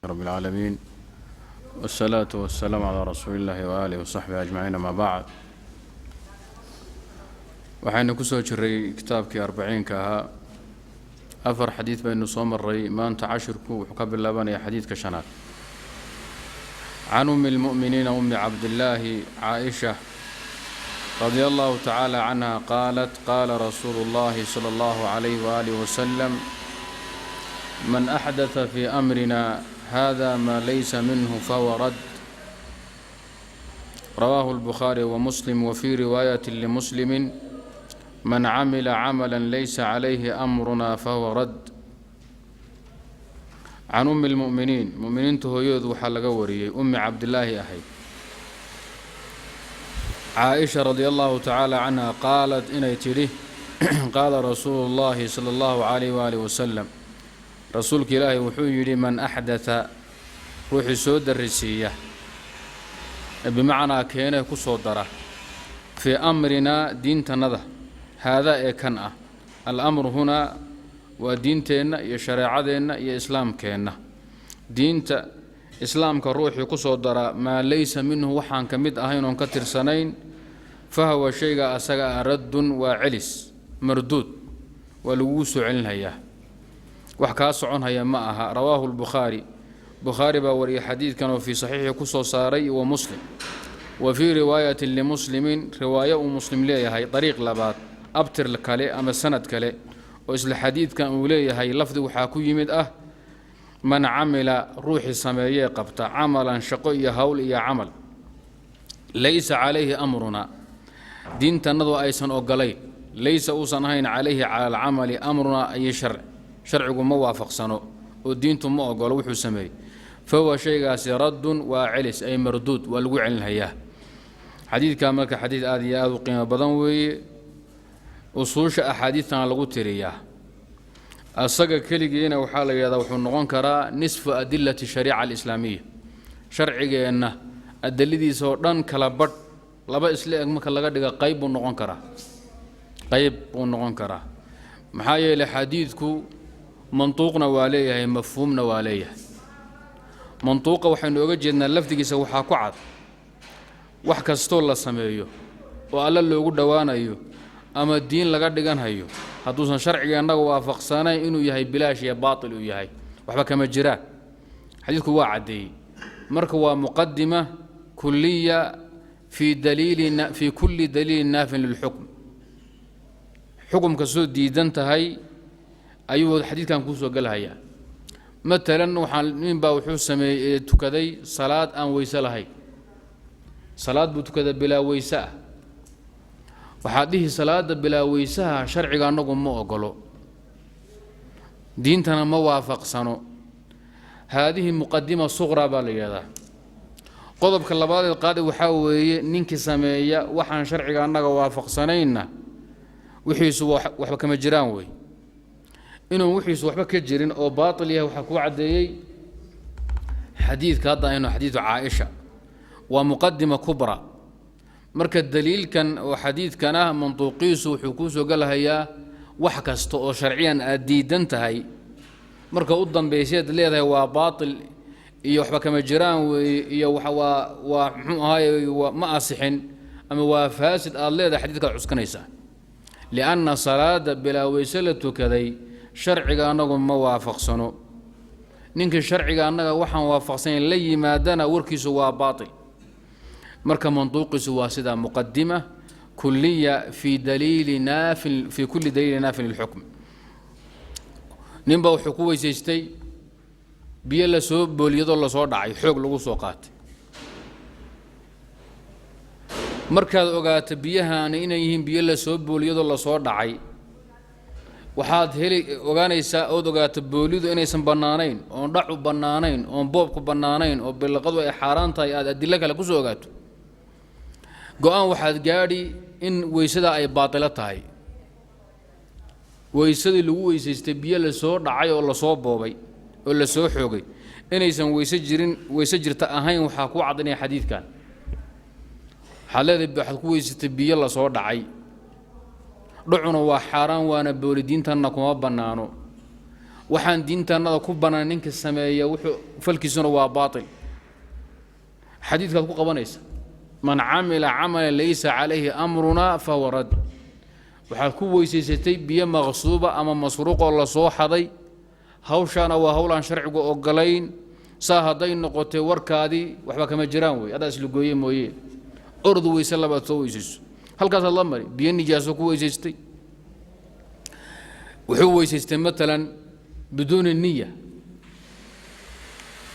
رب العالمين والصلاة والسلام على رسول الله وآله وصحبه أجمعين ما بعد وحين كسو جري كتابك 40 كها أفر حديث بين صوم الري ما أنت عشركو وقبل لبني حديث كشنات عن أم المؤمنين أم عبد الله عائشة رضي الله تعالى عنها قالت قال رسول الله صلى الله عليه وآله وسلم من أحدث في أمرنا هذا ما ليس منه فهو رد رواه البخاري ومسلم وفي رواية لمسلم من عمل عملا ليس عليه أمرنا فهو رد عن أم المؤمنين مؤمنين تهيود وحلقة وريي أم عبد الله أحي عائشة رضي الله تعالى عنها قالت إني تريه قال رسول الله صلى الله عليه وآله وسلم رسولك إلهي وحي من أحدث روحي سود الرسية بمعنى كينه كصدره في أمرنا دين تنظه هذا كان الأمر هنا ودينتنا يا شريعتنا يا إسلام كينا دينت إسلام كروحي كصدره ما ليس منه وحان كمد أهين كتر سنين فهو شيء أسجى رد وعلس مردود ولوس علنها وحكاس عنها يا معها رواه البخاري بخاري باوري حديث كانوا في صحيح كسو صاري ومسلم وفي رواية لمسلم رواية ومسلم ليه هي طريق لبات أبتر لكالي أما السند كالي وإسل الحديث كان ليه هي لفظ وحاكو يمد من عمل روحي سماية قبط عملا شقي هول يا عمل ليس عليه أمرنا دين تنضو أيسن أقلي ليس أوصنهين عليه على العمل أمرنا أي شرعه موافق سنو ودينتم ما أقولوا وحو سمي فهو شيء رد وعلس أي مردود والوعي الهياه حديث كامل كحديث آدي آذو قيمة بدنوي أصوش أحاديثنا لغو ترياه الصقر كليجينا وحالة يذا وحو نغون كرا نصف أدلة الشريعة الإسلامية شرعي أنه الدليل سودان كلابط لبا إسلام مك لغا دغا قيب نغون كرا قيب نغون كرا محايا لحديثكو منطوقنا واليه مفهومنا واليه منطوقه waxaynu oga jeednaa lafdigiisa waxa ku cad wax kasto la sameeyo oo alla loogu dhawaanayo ama diin laga dhigan hayo haduusan sharciga anaga waafaqsanay inuu yahay bilaash iyo baatil uu yahay waxba kama jiraan xadiisku waa cadeey marka waa muqaddima kulliya fi dalilina fi kulli dalil nafin lil hukm xukumka soo diidan tahay ayuu xadiidkan ku soo galaya مثلا waxaan nin baa wuxuu sameeyay tukaday salaad aan weysa lahayn salaad buu tukada bilaa weysa waxa dhihi salaada bilaa weysaha sharciga anagu ma ogolo diintana ma waafaqsano هذه مقدمة صغرى باليدا qodobka labaad ee qaadi waxa weeye ninkii sameeya waxaan sharciga anaga waafaqsanayna wixiisu waxba kama jiraan way inuu wixiisu waxba ka jirin oo baatil yahay waxa ku cadeeyay xadiidka hadda inuu xadiidu Caaisha waa muqaddima kubra marka daliilkan oo xadiidkana mantuuqiisu wuxuu ku soo galahayaa wax kasta oo sharciyan diidan tahay marka u dambeysay leedahay waa baatil iyo waxba kama jiraan iyo waxa waa muxuu ahaay ma asixin ama waa faasid aad leedahay xadiidka cuskanaysa لأن صلاة بلا ويسلة كذي شرعي أنغم ما وافقسنو نينك شرعي أنغا وحن وافقسن لي ما دنا وركي سوا باطل مركا منطوق سوا سدا مقدمة كلية في دليل نافل في كل دليل نافل الحكم نيمبا وحكوي سيستي بيلا سوب بوليدو الله سو دعي خوق لغو سو قات markaad ogaato biyahaana inay yihiin biyo la soo booliyado la soo dhacay waxaad heli ogaanaysaa oo ogaato boolidu inaysan banaanayn oo dhacu banaanayn oo boobku banaanayn oo bilqadu ay xaraan tahay aad adilla kale ku soo ogaato go'aan waxaad gaadhi in weysada ay baatila tahay weysadii lagu weysaystay biyo la soo dhacay oo la soo boobay oo la soo xoogay inaysan weysa jirta ahayn waxa ku cadinaya xadiidkan حالة بحث كويس تبيه الله صور دعي دعونا وحرام وانا بولدين تنكم بنانو waxaan diintanada ku banaan ninka sameeya wuxuu falkiisuna waa baatil xadiidkaad ku qabanaysa man camila camalan laysa calayhi amruna fahuwa rad waxaad ku weysaysatay biyo maqsuuba ama masruuqoo la soo xaday hawshaana waa howlaan sharcigu ogolayn saa hadday noqotay warkaadii waxba kama jiraan wey adaa isla gooye mooye ordu weyse labaad soo weysayso halkaasaad la mari biyo nijaaso ku weysaystay wuxuu weysaystay matalan biduuni niya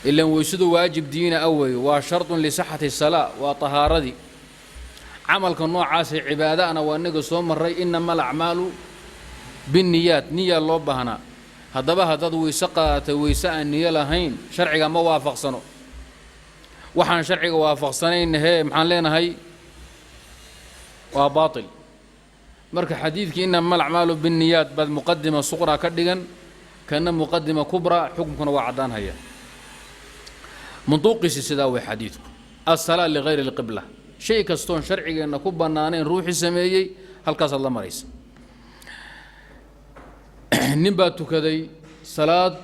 ilan weysadu waajib diina awey waa shartun lisaxati salaa waa tahaaradii camalka noocaasay cibaadaana waa inaga soo maray inama alacmaalu binniyaat niya loo baahnaa haddaba haddaad weyse qaadatay weyse aan niyo lahayn sharciga ma waafaqsano waxaan sharciga waafaqsanayn hee maxaan leenahay waa baatil marka xadiidkii inama alacmaalu binniyaat baad muqadima suqra ka dhigan kana muqadima kubra xukunkuna waa caddaan haya منطوقي سيدا وي حديثكم الصلاة لغير القبلة شيء كستون شرعي أن كوب بنانين روحي سميي هل كاس الله مريس نباتو كذي صلاة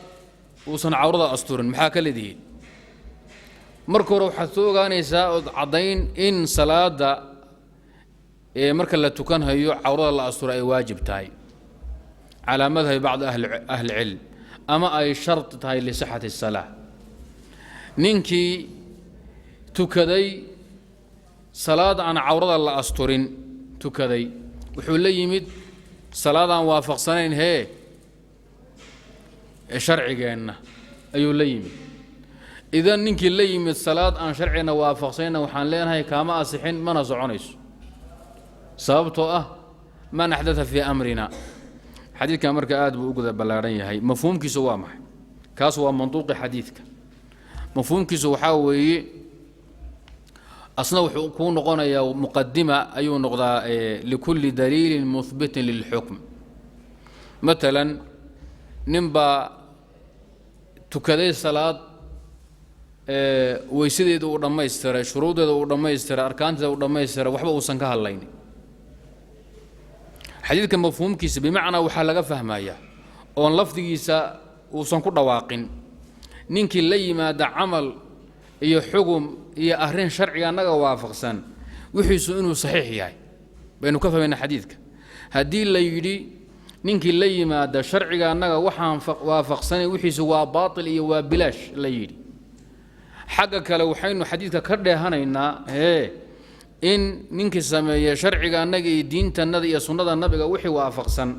وصن عورضة أسطور محاكا لديه مركو روح حثوغاني ساعد عضين إن صلاة دا مركا اللي تكون هيو عورضة الأسطور أي واجب تاي على مذهب بعض أهل العلم أما أي شرط تاي لصحة الصلاة ninkii tukaday salaad aan cawrada la asturin tukaday wuxuu la yimid salaad aan waafaqsanayn hee sharcigeenna ayuu la yimid idan ninkii la yimid salaad aan sharcina waafaqsanayna waxaan leenahay kaama asixin mana soconayso sababtoo ah man axdatha fii amrina xadiidka marka aad buu ugu ballaaran yahay mafhuumkiisu waa maxay kaas waa mantuuqi xadiidka مفهومكيسو waxaa weeye asna wuxuu ku noqonayaa muqaddima ayuu noqdaa likulli daliilin muthbitin lilhukm مثلا nimba tukaday salaad weysadeeda uu dhameystiray shuruudeeda uu dhameystiray arkaanteeda uu dhameystiray waxba uusan ka hadlayn xadiidka mafhuumkiisa bimacnaa waxa laga fahmayaa oo lafdigiisa uusan ku dhawaaqin ninkii la yimaada camal iyo xugum iyo arrin sharciga naga waafaqsan wixiisu inuu saxiix yahay baynu ka fahmayna xadiidka haddii la yidhi ninkii la yimaada sharciga naga waxaan waafaqsanay wixiisu waa baatil iyo waa bilaash la yidhi xagga kale waxaynu xadiidka ka dheehanaynaa in ninkii sameeya sharciga naga iyo diintannada iyo sunnada nabiga wixii waafaqsan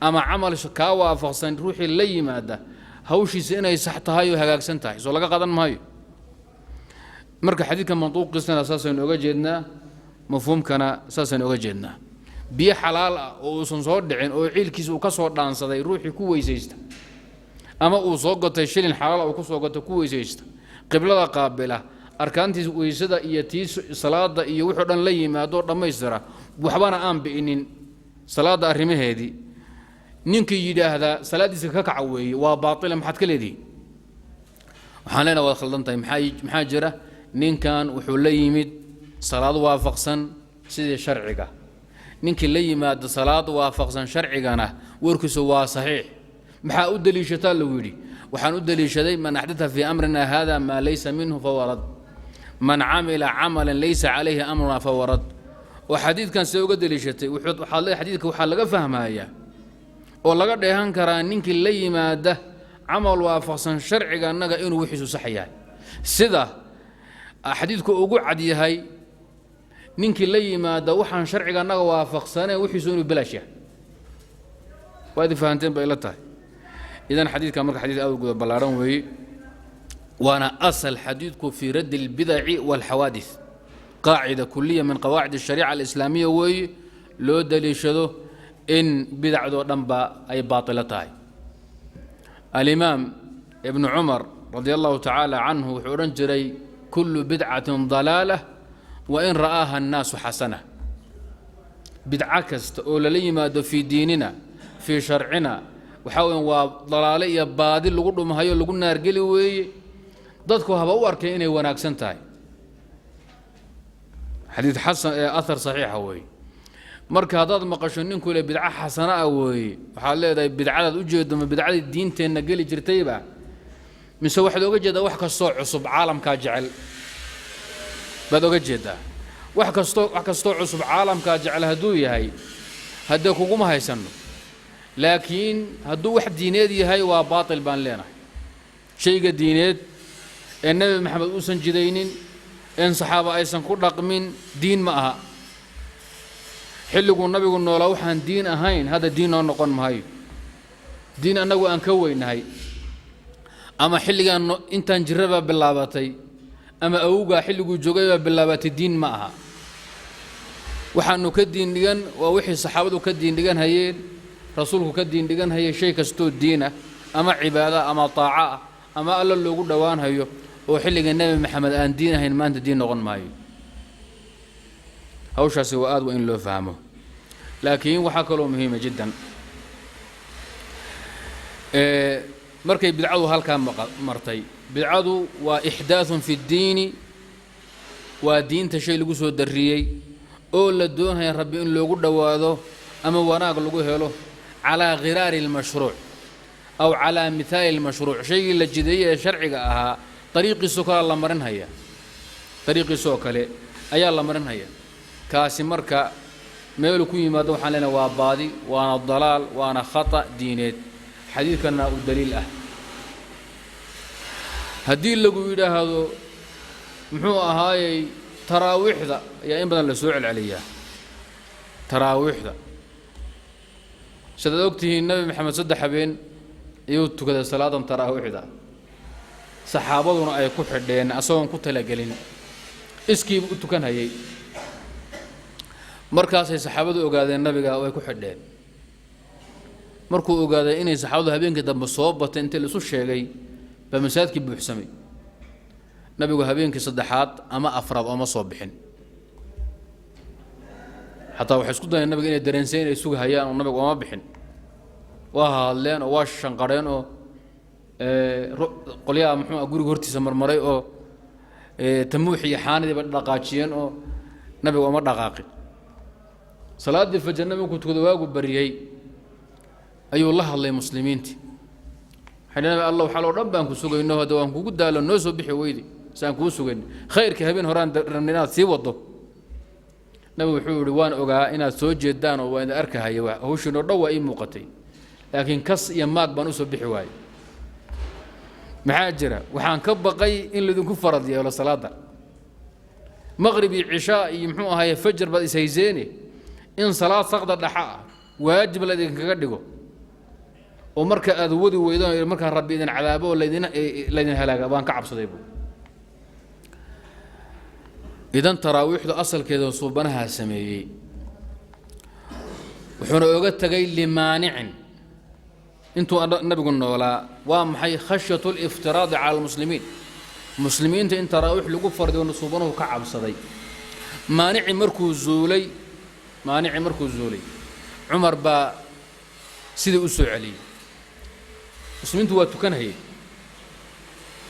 ama camal kaa waafaqsan ruuxii la yimaada hawshiisa inay sax tahay oo hagaagsan tahay soo laga qadan maayo marka xadiidka mantuuqiisana saasaynu oga jeednaa mafhuumkana saasaynu oga jeednaa biyo xalaal ah oo uusan soo dhicin oo ciilkiisa uu ka soo dhaansaday ruuxii ku weysaysta ama uu soo gatay shilin xalaal uu ku soo gatay ku weysaysta qiblada qaabila arkaantiisa weysada iyo tii salaada iyo wuxuu dhan la yimaado dhammaystira waxbana aan bi'inin salaada arrimaheedii ninkii yidhaahda salaadiisa ka kaca weeye waa baatila maxaad ka leedihiin waxaan leenahay waad khaldan tahay maxaa jira ninkan wuxuu la yimid salaad waafaqsan sidii sharciga ninkii la yimaada salaad waafaqsan sharcigana warkiisu waa saxiix maxaa u daliishataa lagu yidhi waxaan u daliishaday man axdatha fii amrina hada maa laysa minhu fahuwa rad man camila camalan laysa calayhi amruna fahuwa rad oo xadiidkan see uga daliishatay waxaad leedahay xadiidka waxaa laga fahmayaa oo laga dheehan karaa ninkii la yimaada camal waafaqsan sharciga annaga inuu wixiisu sax yahay sida xadiidku ugu cad yahay ninkii la yimaada waxaan sharciga annaga waafaqsanay wixiisu inuu bilaash yahay waad fahanteen bay la tahay idan xadiidka marka xadiid aad ugu ballaaran weeye waana asal xadiidku fi radd albidaci walxawaadith qaacida kuliya min qawaacid alshariica alislaamiya weeye loo daliishado إن بدعة دنبا أي باطلة تاي الإمام ابن عمر رضي الله تعالى عنه وحورن جري كل بدعة ضلالة وإن رآها الناس حسنة بدعة كست أول لي ما في ديننا في شرعنا وحاول وضلالية بادل لقول ما هي اللي قلنا رجلي وي ضدكوا هبور كإني وناكسن تاي حديث حسن أثر صحيح هوي marka hadaad maqasho ninku le bidca xasana ah way waxa leedahay bidcadaad u jeedo ma bidcadii diinteena gali jirtayba mise waxa looga jeedaa wax kasto cusub caalamka jecel baad oga jeedaa wax kasto cusub caalamka jecel haduu yahay hadda kuguma haysano laakiin haduu wax diineed yahay waa baatil baan leenahay shayga diineed ee nabi maxamed uusan jidaynin in saxaaba aysan ku dhaqmin diin ma aha xilligu nabigu noolaa waxaan diin ahayn hada diin oo noqon maayo diin anagu aan ka weynahay ama xilligan intaan jiraba bilaabatay ama awga xilligu joogay bilaabatay diin ma aha waxaanu ka diin dhigan waa wixii saxaabadu ka diin dhigan hayeen rasuulku ka diin dhigan hayay shay kasto diina ama cibaada ama taaca ama alla loogu dhawaan hayo oo xilliga nabi maxamed aan diin ahayn maanta diin noqon maayo hawshaasi waa aad in loo fahmo laakiin waxa kale oo muhiim jiddan markay bidcadu halka martay bidcadu waa ihdaathun fi diini waa diinta shay lagu soo dariyay oo la doonayo rabbi in loogu dhawaado ama wanaag lagu helo ala ghiraar al mashruuc aw ala mithaal al mashruuc shay la jideeyay sharciga ahaa طريقيسو kala la marin haya طريقيسو kale ayaa la marin haya kaasi marka meel ku yimaado waxaan leenahay waa baadi waana dalaal waana khata diineed xadiidkana uu daliil ah hadii lagu yiraahdo muxuu ahaayay taraawixda ayaa in badan la soo celceliyaa taraawixda sida ogtihiin nabi maxamed saddex habeen ayuu tukaday salaadan taraawixda saxaabaduna ay ku xidheen asagoon ku talagelin iskiib u tukan hayay markaasay saxaabadu ogaadeen nabiga way ku xidheen markuu ogaaday inay saxaabadu habeenkii dambe soo batay inta la isu sheegay ba masaajidkii buuxsamay nabigu habeenkii saddexaad ama afraad oo ma soo bixin hatta waxay isku dayeen nabiga inay dareensan ay sugu hayaan oo nabigu ma bixin waa hadleen oo waa shanqareen oo qoliyaha muxuu guriga hortiisa marmaray oo tamuuxi xaanidi ba dhaqaajiyeen oo nabiga uma dhaqaaqin salaadii fajr nabigu tukado waagu bariyay ayuu la hadlay muslimiintii xidhana allah waxa loo dhanbaan ku sugayno hada waan kugu daalo noo soo bixi weydi saan ku sugayn khayrka habeen horaan rabninaad sii wado nabigu wuxuu yiri waan ogaa inaad soo jeedaan oo waan arkahay hawshiino dhaw ay muuqatay laakiin kas iyo maag baan u soo bixi waayay maxaa jira waxaan ka baqay in lidinku farad yeelo salaada maghrib iyo cishaa iyo muxuu ahaay fajr baad isayseene in salaad saqda dhaxa waajib la idinkaga dhigo oo marka aad wadi weydaan marka rabbi idin cadaabo laydin halaaga baan ka cabsaday idan taraawixdu asalkeeda suubanaha sameeyay wuxuuna oga tagay limaanicin انتو نبي نولا ومحي خشيه الافتراض على المسلمين مسلمين انت راوح لو فرد ونصوبنه كعب صدي مانع مركز زولي عمر با سيدي اسو علي مسلمين تو تكن هي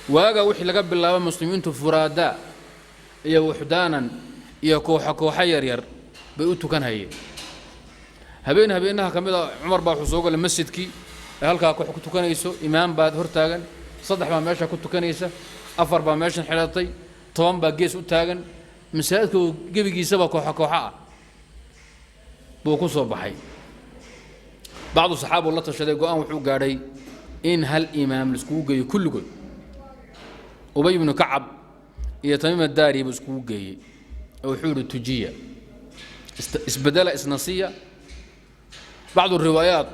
واغا وخي لغا بلاابا مسلمين فرادا يا وحدانا يا كوخا يرير بي تكن هي habeenaha kamida Umar baa xusuuga la masjidkii halka ku tukanayso imaam baad hortaagan saddex baa meesha ku tukanaysa afar baa meesha xiratay toban baa gees u taagan masaajidku gabigiisaba kooxa ah buu ku soo baxay بعض الصحابه الله تشهد go'aan wuxuu gaaray in hal imaam isku geeyo kulligood Ubay ibn Ka'ab iyo Tamim ad-Dari buu isku geeyay oo wuxuu tujiya isbedela isnasiya بعض الروايات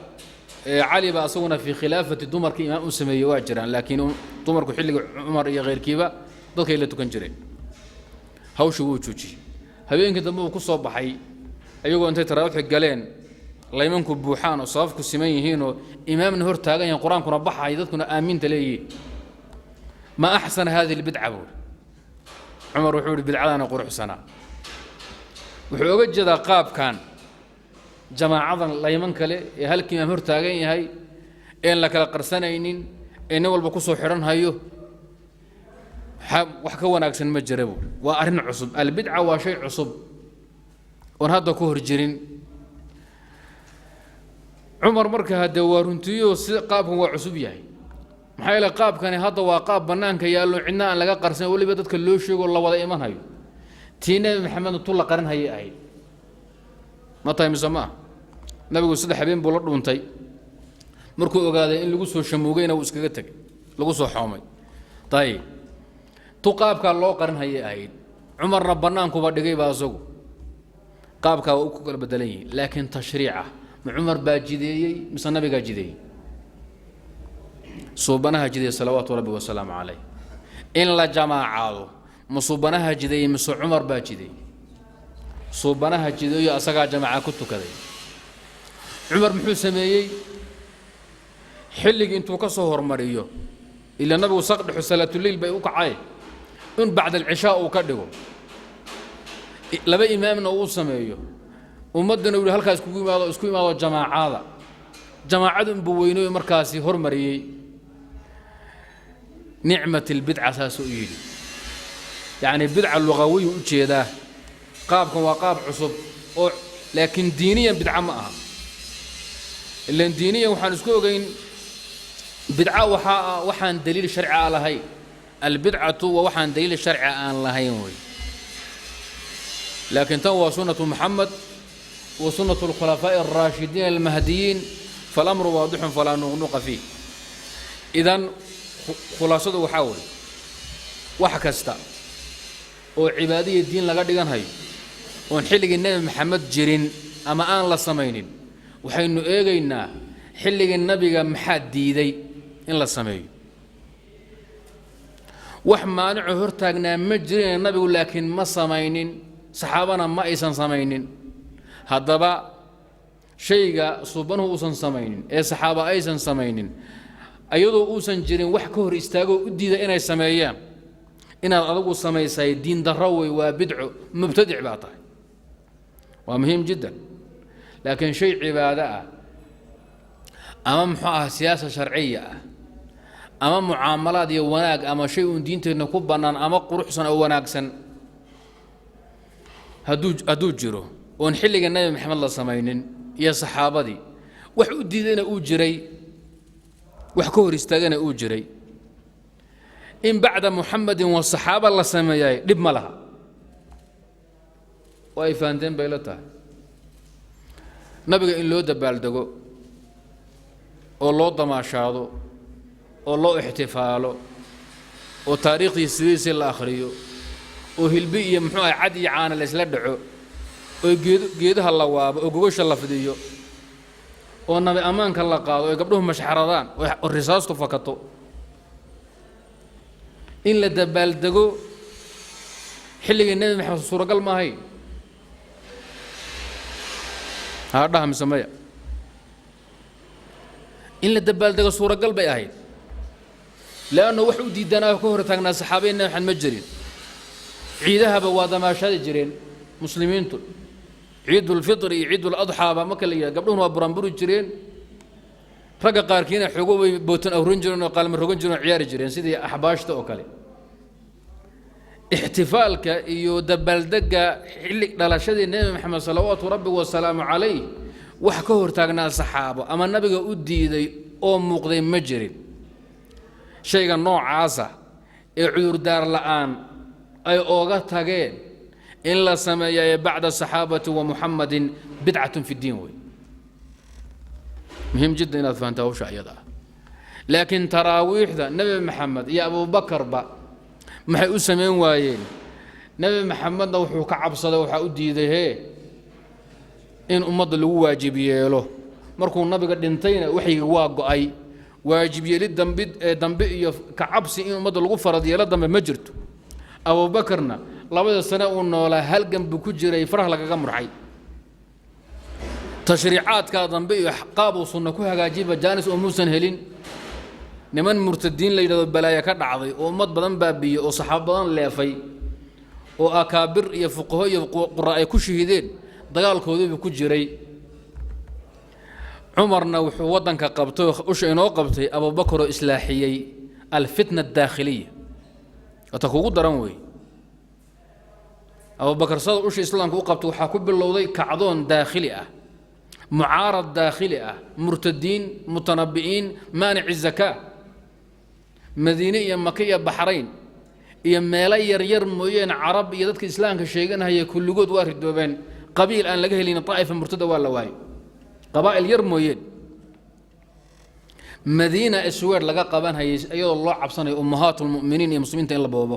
علي بأسونا في خلافة دمر كإمام أسمي واجران لكن دمر كحل عمر يا غير كيبا ضل كيلا تكنجرين هاو شو وجوجي هبين كده مو كصوب حي أيوة أنت تراوح الجلين الله يمنكم بوحان وصافكم السمين هينو إمام نهر تاجين القرآن كنا بحا يدكنا آمين تلاقي ما أحسن هذه البدعة عمر وحول البدعة أنا قرح سنة وحوجد جذا قاب كان جماعة لا يمنكله هل كي مهر تاجين هاي إن لك القرسنين إن أول بقصو حرن هايو وحكونا أكسن مجربو وأرن عصب البدعة وشيء عصب وهذا كهر جرين عمر مركها دوارنتيو قابهم وعسوب ياهي maxay la qaabkani hadda waa qaab banaanka yaalo cidna aan laga qarsan waliba dadka loo sheego la wada iman hayo tiina maxamed tuu la qaran hayay ahayd ma tahay misama nabigu saddex habeen buu la dhuuntay markuu ogaaday in lagu soo shamuugayna uu iskaga tagay lagu soo xoomay tayib tu qaabka loo qaran hayay ahayd umarna banaanku ba dhigay baa asagu qaabka uu ku kala bedelan yahay laakiin tashriica ma umar baa jideeyay mise nabiga jideeyay صوبناها جدي صلوات ربي وسلام عليه إن لا جماعة مصوبناها جدي مس عمر باجدي صوبناها جدي أسقى جماعة كنت كذي عمر محو سميي حلق انتو كسهر مريو إلا النبي صقد حسلة الليل بيوك عاي إن بعد العشاء وكدهو لبا إمامنا وسميو ومدنا يقول هلك اسكوي ما جماعة جماعة بوينو مركاسي هر مريي نعمة البدعة ساسوئيل يعني البدعة اللغوية وجهده قابكم وقاب عصب لكن دينيا بدعة معها اللي دينيا وحنسكوغين بدعة وحان دليل الشرع على هي البدعة وحان دليل الشرع على هي لكن تو سنة محمد وسنة الخلفاء الراشدين المهديين فالأمر واضح فلا نغنق فيه إذن خلاصته وحاول وحكستا وعبادية الدين لقد كان هاي ونحلق النبي محمد جرين أما آن لا سمينين وحينو إيغينا حلق النبي محاد ديدي إن لا سمين وحما نعو هرتاقنا مجرين النبي لكن ما سمينين صحابنا ما إيسان سمينين هذا بقى شيء صوبانه أوسن سمينين إيه صحابة أيسان سمينين أيضا أوسن جرين وحكور استاغو أديدا إنا سميان إنا أضغو سميساي دين دروي وبدعو مبتدع باطا ومهم جدا لكن شيء عبادة أمام سياسة شرعية أمام معاملات وناق أما شيء دين تنكبنا أما قروحسن أو وناقسن هدو جرو ونحلق النبي محمد الله سمينين يا صحابة دي وحو ديدنا أوجري وحكور استاغنا أوجري إن بعد محمد والصحابة الله سمياي لب ملها واي فانتين بيلتها نبقى إن لو دبالدقو أو لو ضماشادو أو لو احتفالو أو تاريخي السياسي الآخريو وهالبيئة محوها عدي عانا لسلدعو وجيدها الله واب وجوش الله فديو والنبي أمانك الله قاضي ويقبلهم مشحردان والرصاص تفكتو إلا دبال دقو حلق النبي محمد صورة قل ما هي هذا مسمية إلا دبال دقو صورة قلب هي لأنه وحو ديدنا كهر تاقنا صحابين نحن مجرين عيدها بوادا ما شاد جرين مسلمين تل عيد الفطر عيد الأضحى ما كليا قبلهم برامبرو جرين رجع قاركين حقوق بوتن أو رنجرون وقال من رنجرون عيار جرين سيدي أحباش تأكله احتفالك يدبل دقة حلك لا شدي النبي محمد صلوات ربي والسلام عليه وحكور تاقنا الصحابة أما النبي أودي ذي أم مقدم مجرين شيء نوع عاصة عيور دار الآن أي أوقات تاقين إلا سمايا بعد الصحابة ومحمد بدعة في الدين وي. مهم جدا إذا فهمته شيئا لكن تراويح ذا نبي محمد يا أبو بكر با ما حيسمين وايين نبي محمد وحو كعب صدا وحودي ذي إن أمض له واجب يله مركو النبي قد انتينا وحي واقع أي واجب يلد دنب كعبس إن أمض له فرض يلد دنب مجرته أبو بكرنا لابد السنة ولا هل جنب كجري فرح لك جمر حي تشريعات كذا بي حقاب وصلنا كوها جاجيبة جانس وموسن هلين نمن مرتدين ليلة البلايا كدعضي ومد بدن بابي وصحابة بدن لافي وأكابر يفقهوا يقرأ كشهيدين دجال كودي بكجري عمرنا وحوضن كقبته وش إنه قبته أبو بكر إصلاحيي الفتنة الداخلية أتخوض درموي أبو بكر صادق وش إسلام وقبته وحكب اللوضي كعضون داخلي معارض داخلي مرتدين متنبئين مانع الزكاة مدينة مكية بحرين iyo meelo yar yar mooyeen carab iyo dadka islaamka sheeganaya kulligood waa ridoobeen qabiil aan laga helin taaifa murtada waa la waayay qabaa'il yar mooyeen madiina isweer laga qaban hayay iyadoo loo cabsanayo ummahatul mu'miniin iyo muslimiinta in la boobo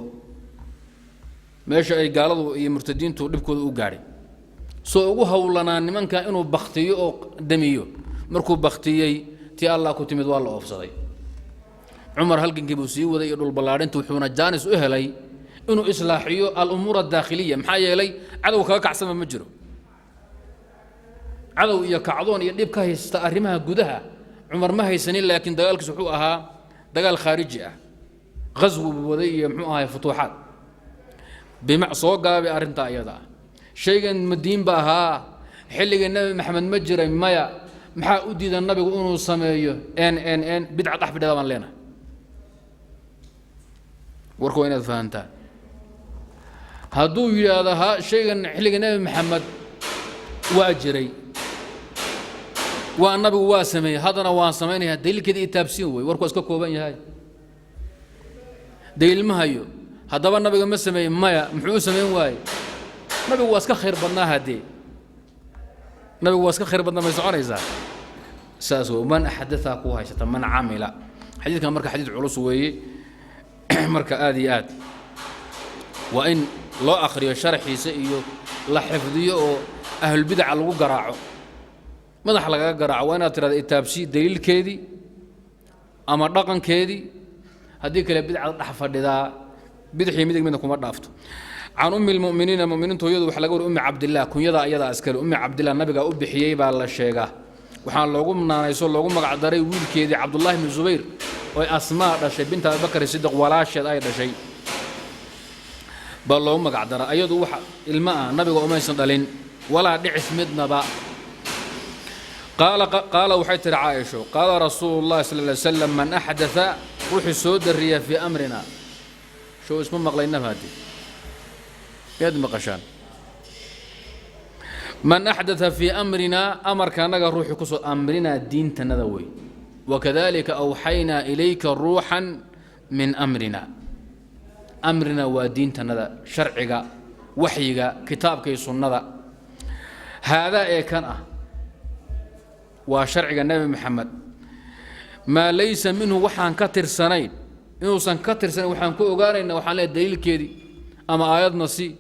meesha ay gaaladu iyo murtadiintu dhibkooda u gaaray soo ugu hawlanaa nimanka inuu baktiyo oo damiyo markuu baktiyay tii Allah ku timid waa la oofsaday عمر هل كان بوسي وذا يدل بلارين توحونا جانس أهلي إنه إصلاحيو الأمور الداخلية محايا لي عدو كاكع سما مجرو عدو يكعضون يديب كاهي استأرمها قدها عمر ما هي سنين لكن دقالك سحوقها دقال خارجية غزو بوذي محوها فتوحات بمع صوقها بأرنتا أيضا شيء مدين بها حلق النبي محمد مجرى مايا محا أديد النبي وأنه سمايو ان بدعة طحب دابان لنا warku inaad fahantaa hadduu yiraahdo shaygan xilliga nabi maxamed waa jiray waa nabigu waa sameeyay hadana waan sameeyay daliilkeeda itaabsiin way warku iska kooban yahay daliil ma hayo hadaba nabiga ma sameeyay maya muxuu sameeyay waay nabigu waa iska khayr badnaa hadee nabigu waa iska khayr badnaa ma soconaysaa saas man ahdatha ku haysata man amila xadiidkan marka xadiid culus weeye marka aad iyo aad waa in loo akhriyo sharxiisa iyo la xifdiyo oo ahl bid'a lagu garaaco madax laga garaaco waa inaad tiraahdo itaabsi daliilkeedii ama dhaqankeedii haddii kale bid'a dhax fadhidaa bidixii midig midna kuma dhaafto عن أم المؤمنين المؤمنين تويد وحلقوا أم عبد الله كن يدا أيدا أسكال أم عبد الله النبي أبي حيي بالله الشيخة وحنا لوجو من يسول لوجو مقعدري ويل كيدي عبد الله بن الزبير وأسماء رشيد بنت أبي بكر الصديق ولا شيء أيضا شيء بالله مقعدرة أيضا وح الماء النبي أم يسندلين ولا دعس مدنا بقى قال وحيتر عائشة قال رسول الله صلى الله عليه وسلم من أحدث روح السود الريا في أمرنا شو اسمه مقلينا هذه يد مقشان من أحدث في أمرنا أمر كان روح كسو أمرنا الدين تنذوي وكذلك أوحينا إليك روحا من أمرنا أمرنا ودين تنذا شرعك وحيك كتابك سنة هذا إيه كان وشرعك النبي محمد ما ليس منه وحان كتر سنين إنه سن كتر سنين وحان كو أغارين وحان له دليل كيدي أما آيات نصي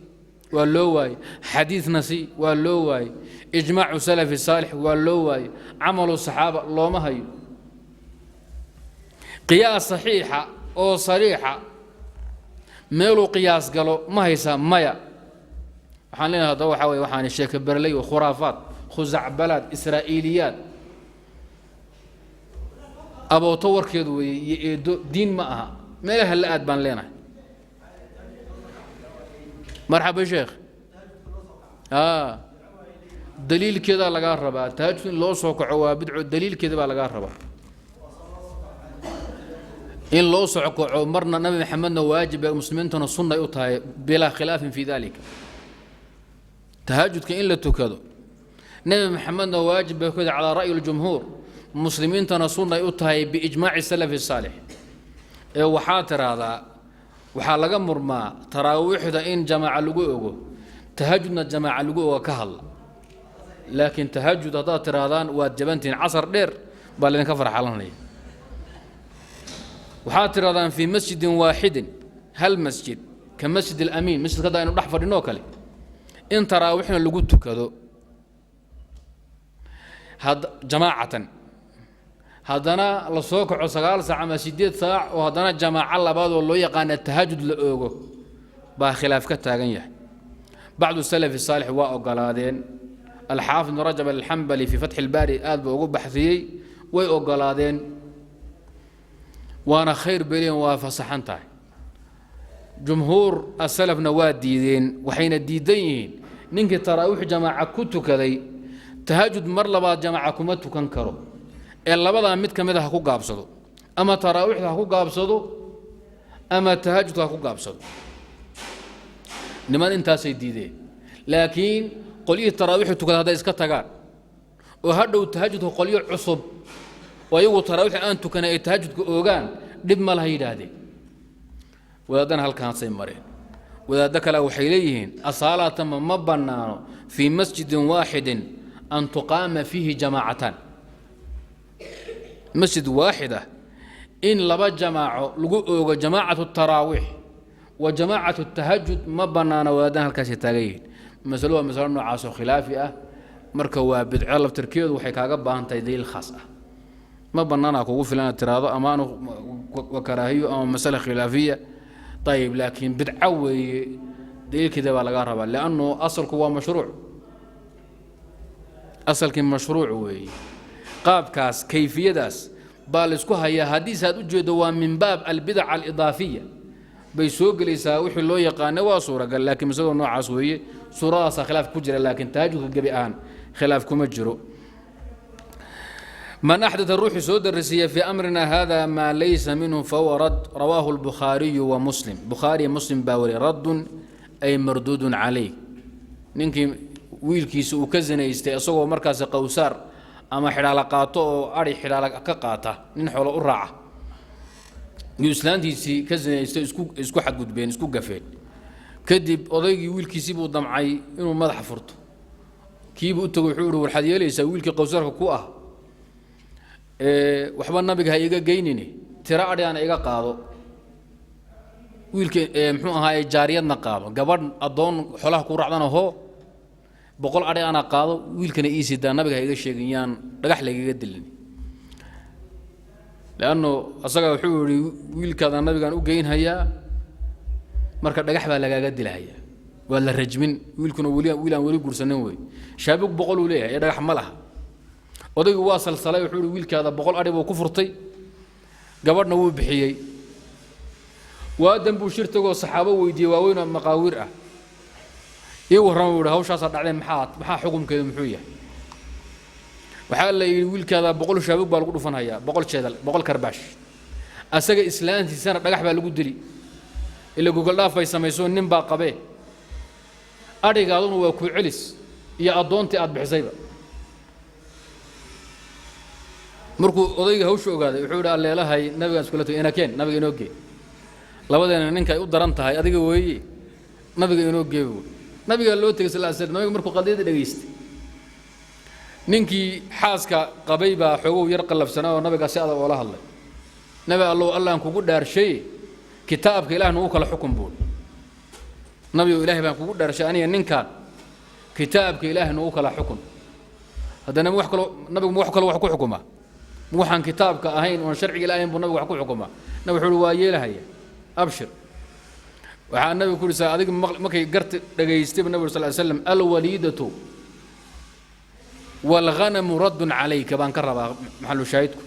واللواي حديث نسي واللواي إجماع سلف الصالح واللواي عمل الصحابة الله ما هي قياس صحيحة أو صريحة ميلو قياس قالوا ما هي مايا وحان لنا هذا وحاوي وحان الشيخ برلي وخرافات خزعبلات إسرائيليات أبو طور كيدو دين معها ما لها اللي أدبان لنا مرحبا شيخ دليل كذا لقى الربا تهجد لو صوكع وبدعو الدليل كذا لقى الربا إن لو صوكع مرنا نبي محمد واجب المسلمين تنصنا يطهى بلا خلاف في ذلك تهجد كإن لا تكذو نبي محمد واجب كذا على رأي الجمهور المسلمين تنصنا يطهى بإجماع السلف الصالح وحاتر هذا waxaa laga murmaa taraawiixda in jamaaca lagu ogo tahajjudna jamaaca lagu ogo ka hadla laakiin tahajjud hadaa tiraadaan waa jabantiin casar dheer baa leen ka farxalanay waxaa tiraadaan fi masjidin waahidin hal masjid ka masjid al-amin masjid kada inuu dhax fadhino kale in taraawiixna lagu tukado had jamaacatan هذانا لصوك عسقال ساعة ما سيديت ساعة وهذانا جماعة لبعض والله يقان التهجد لأوجو بخلاف كتاجنيه بعض السلف الصالح وأقلادين الحافظ بن رجب الحنبلي في فتح الباري آل بوجو بحثي وأقلادين وأنا خير بيني وفصحنتها جمهور السلف نواد ديدين وحين الديدين ننك تراويح جماعة كنتو كذي تهجد مرلبات جماعة كمتو كنكرو labada mid kamid ah ku gaabsado ama taraawiixda ku gaabsado ama tahajjudka ku gaabsado niman intaas ay diideen laakiin qolii taraawiixdu tukada hada iska tagaan وهدو التهجد قليل عصب ويقول تراويح أنتو كان التهجد أوغان دب ما لها يدادي وذادنا هل كانت سيمرين وذادك لو حيليهن أصالة مبنى في مسجد واحد أن تقام فيه جماعتان مسجد واحدة إن لبا جماعة جماعة التراويح وجماعة التهجد مبنى وذادنا هل كانت تاغيين مسألة نوعاسو خلافئة مركوا بدعة لفتركيض وحي كاغا باهنتاي دليل خاصة ما بنانا كوغو فلان تراضى أمانه وكراهيه أو مسألة خلافية طيب لكن بدعة دليل كده بلغا ربا لأنه أصل هو مشروع أصل كان مشروع وي قاب كاس كيفية داس بالسكو هيا حديث هاد وجدوا من باب البدع الإضافية بيسوق ليسا وحي لو يقان وصورة قال لكن مسوى نوع عصوية صورة خلاف كجرة لكن تاجه قبيان خلاف كمجرو من أحدث الروح سود الرسية في أمرنا هذا ما ليس منه فهو رد رواه البخاري ومسلم بخاري مسلم باوري رد أي مردود عليه نينكي ويلكي سو كزنا يستيقظوا مركز قوسار أما حلالقاته أري حلالقاته ننحول الرعة نيوزيلندي كزنا اسكو حد قدبين اسكو قفين كدب أضيقي ويلكي سيبو ضمعي إنه مدح فرطه كيبو التوحور والحديث ليس ويلكي قوسارك كواه waxba nabiga ha iga geynini tira adhiyan iga qaado wiilka muxuu ahaay jaariyadna qaado gabadh adoon xolaha ku raacdana ho boqol adhiyana qaado wiilkana ii sidaa nabiga ha iga sheegayaan dhagax laga dilin laano asaga wuxuu yiri wiilkaada nabigan u geynhayaa marka dhagax baa lagaaga dilaya waa la rajmin wiilkuna wiilaan wali guursanan way shaabug boqol uu leeyahay dhagax ma laha odaygu waa salsalay wuxuu yiri wiilkaada boqol adhi buu ku furtay gabadhna wuu bixiyay waadan buu shirtagoo saxaabo weydiiyay waaweyn maqaawir ah iyo waran uu hawshaas dhacday maxaa xukunkeedu muxuu yahay waxa la yiri wiilkaada boqol shaabug baa lagu dhufanaya boqol jeedal boqol karbaash asaga islaantiisana dhagax baa lagu dili ila google dhaaf ay sameeyso nin baa qabee adhigaaduna waa ku celis iyo adoontii aad bixisayba markuu odayga hawsha ogaaday wuxuu yiri alleelahay nabiga isku lato ina keen nabiga inoo geey labadeena ninka ay u daran tahay adiga weeye nabiga inoo geeyo nabiga loo tagay sallallahu alayhi wasallam nabiga markuu qadiyada dhageystay ninkii xaaska qabay baa xogow yar qalabsanaa oo nabiga si adag oo la hadlay nabi allah aan kugu dhaarshay kitaabka ilaahna uu kala xukun buu nabi ilaahay baan kugu dhaarshay aniga ninkan kitaabka ilaahna uu kala xukun hadana wax kale wax ku xukuma waxaan kitaabka ahayn oo sharciga ilaahay buu nabiga wax ku xukuma nabi wuxuu waa yeelahaya abshir waxa nabi ku risaa adiga markay garta dhageystay nabi sallallahu alayhi wasallam al walidatu wal ghanam radd alayka baan ka rabaa maxallu shaahidku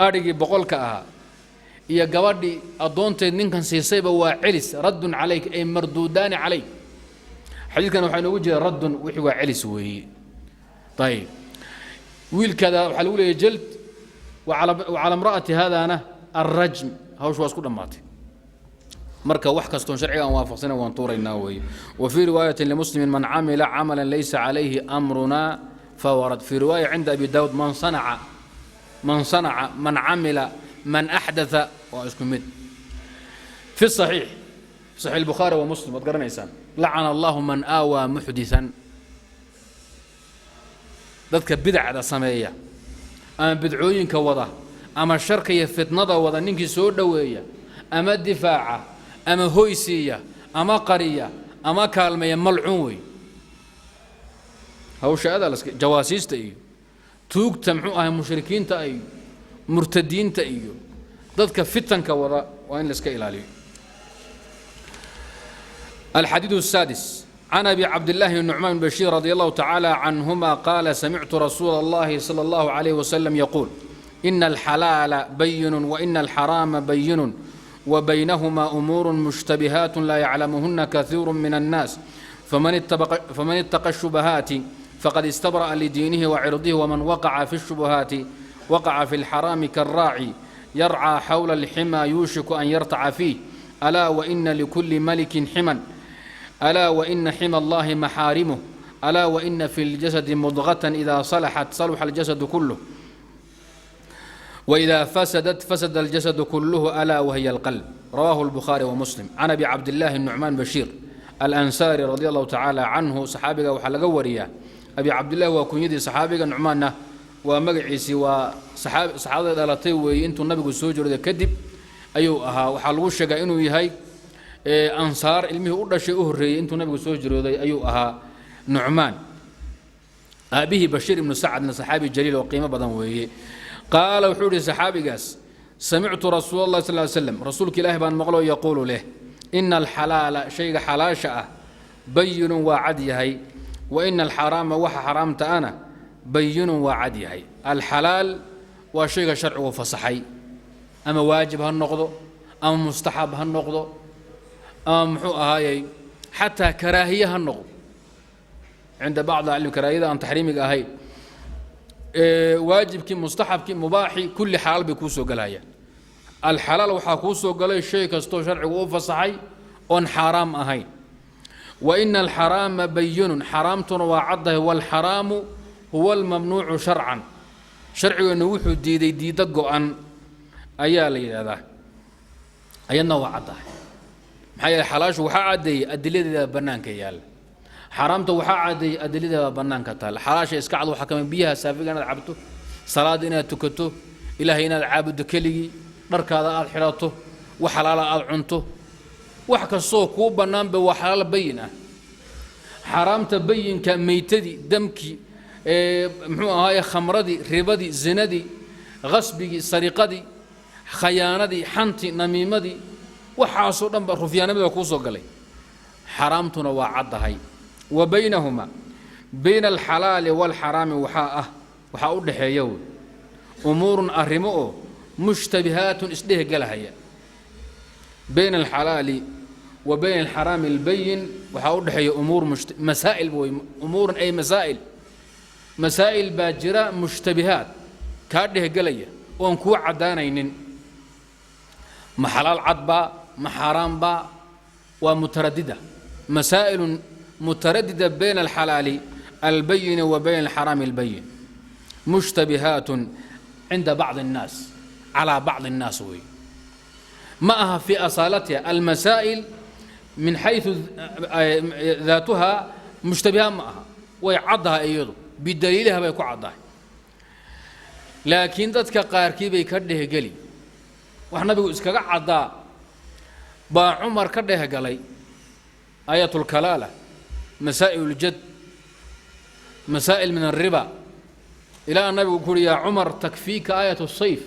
arigi boqolka aha iyo gabadhi adoonteed ninkan siisayba waa cilis radd alayka ay mardudan alayk xadiidkan waxa inoo jeedaa radd wixii waa cilis weeye طيب ويل كذا وحلول جلد وعلى امرأة هذا أنا الرجم هوش واسكو دماتي مركا وحكستون شرعيا وافقسنا وانطورنا وي وفي رواية لمسلم من عمل عملا ليس عليه أمرنا فورد في رواية عند أبي داود من عمل من أحدث واسكمت في الصحيح صحيح البخاري ومسلم وتقرن إنسان لعن الله من آوى محدثا dadka bidacada sameeya ama bidcooyinka wada ama sharka iyo fitnada wada ninkii soo dhaweeya ama difaaca ama hoysiya ama qariya ama kaalmeeya malcuun way hawsha adalska jawaasiista iyo tuugta muxuu ahay mushrikiinta ay murtadiinta iyo dadka fitanka wada waa in la iska ilaaliyo الحديث السادس عن أبي عبد الله النعمان بن بشير رضي الله تعالى عنهما قال سمعت رسول الله صلى الله عليه وسلم يقول إن الحلال بين وإن الحرام بين وبينهما أمور مشتبهات لا يعلمهن كثير من الناس فمن اتقى الشبهات فقد استبرأ لدينه وعرضه ومن وقع في الشبهات وقع في الحرام كالراعي يرعى حول الحمى يوشك أن يرتع فيه ألا وإن لكل ملك حمى ألا وإن حمى الله محارمه ألا وإن في الجسد مضغة إذا صلحت صلح الجسد كله وإذا فسدت فسد الجسد كله ألا وهي القلب. رواه البخاري ومسلم. عن أبي عبد الله النعمان بشير الأنصاري رضي الله تعالى عنه صحابي وحلقة وريا أبي عبد الله وكنيدي صحابي النعمان ومقعيسي وصحابة دالتي وإنتو النبي السوجر ذا كذب أيوها وحلو الشقا إنو يهي أنصار علمه أولا شيء أهري إنتو النبي السوجر ذا أيوها نعمان أبيه بشير بن سعد من صحابي جليل وقيمة بدن وهي قال وحوري صحابي قاس سمعت رسول الله صلى الله عليه وسلم رسولك الله بان مغلو يقول له إن الحلال شيء حلاشة بين وعديهي وإن الحرام وح حرامت أنا بين وعديهي. الحلال وشيء شرع وفصحي أما واجب هالنقض أما مستحب هالنقض أما محوها هاي حتى كراهية هالنقض عند بعض أهل الكراهية أن تحريمك هاي واجب كي مستحب كي مباحي كل حلال بيكوسو قلايا. الحلال وحاكوسو قلايا الشيء كستو شرع وفصحي أن حرام أهين. وإن الحرام بين حرامت وعده والحرام هو الممنوع شرعا شرعي نوحو دي دقو أن أيالي هذا أينا وعده محايا الحلاش وحا عدي أدلي بنانك يال حرامته وحا عدي أدلي بنانك تال حلاش إسكعد وحكم بيها سافقا لعبته صلاة إنا تكته إلهي إنا العابد كلي نرك هذا الحراته وحلال عنته وحكى الصوك وبنان بوحلال بينه حرام تبين كميتدي دمكي هاي خمردي ربدي زندي غصبي سرقدي خياندي حنتي نميمدي وحاسو دنب رفيانه با كوسو غلي حرامتنا وعدهي وبينهما بين الحلال والحرام وحاء ودخيو امور ارمو مشتبهات اسده غلهيا بين الحلال وبين الحرام البين وحاودحي امور مسائل امور اي مسائل باجره مشتبهات كاده غليا وان كو عدانينن ما حلال عدبا ما حرام با ومتردده مسائل متردده بين الحلال البين وبين الحرام البين مشتبهات عند بعض الناس على بعض الناس وي معها في أصالتها المسائل من حيث ذاتها مشتبهة معها ويعضها أيضا بدليلها بيكو عضها لكن ذاتك قاركي بيكده قلي وإحنا بيقول إسكاق عضها با عمر كده قلي آية الكلالة مسائل الجد مسائل من الربا إلى النبي يقول يا عمر تكفيك آية الصيف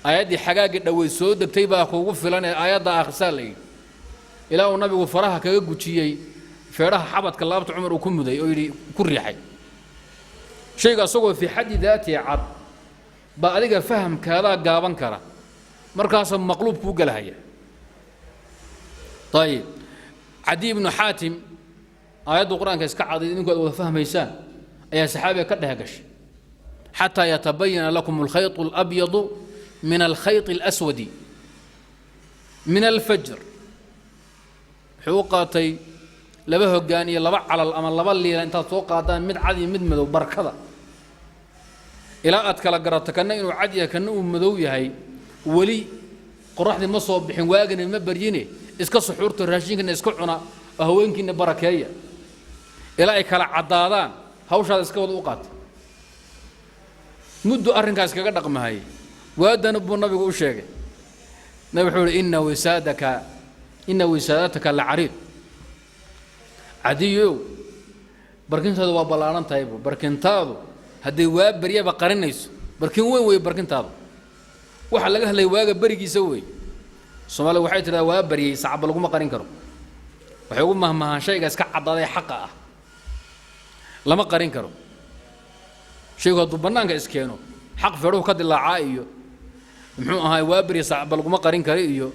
آيات حقاق دوي سود دكتيبا خوف فلان آيات أخسالي إلى النبي فراها كجوتشي فراها حبت كلابت عمر وكم ذي يري كريحي شيء قصوه في حد ذاته عب بعدك فهم كذا جابن كرا مركز مقلوب فوق الهية. طيب عدي بن حاتم آيات القرآن كيسكع عدي نقول فهم إنسان أي سحابة كده هكش حتى يتبين لكم الخيط الأبيض من الخيط الأسود من الفجر حوقاتي لبه هجاني لبع على الأمل لبا اللي أنت توقعتان مد عدي مد مدو بركضة إلى أتكلا قرأت كنا إنه عدي كنا مدوي هاي ولي قرح دي مصوب بحين واجن المبرجيني إسك صحورة الراشين كنا إسكعنا أهوين كنا بركية إلى إكلا عضادان هوش هذا إسك وضوقات مدو أرنكاس كذا رقم هاي وهذا نبو النبي يقول شيء نبي يقول إن وسادتك العريض عديو بركنت هذا وبلارن تايبو بركنت هذا هدي واب بريا بقرنيس بركن وين بركنت هذا وحلا لقى هلا واجب بريق يسوي الصومال وحيت هذا واب بري صعب لقوم قرن كرو وحيقول مهما شيء قاس كعض هذا حقه لما قرن كرو شيء قد بنانك إسكينو حق فروه كد الله عايو محو هاي وابري صعب لقوم قرن كريو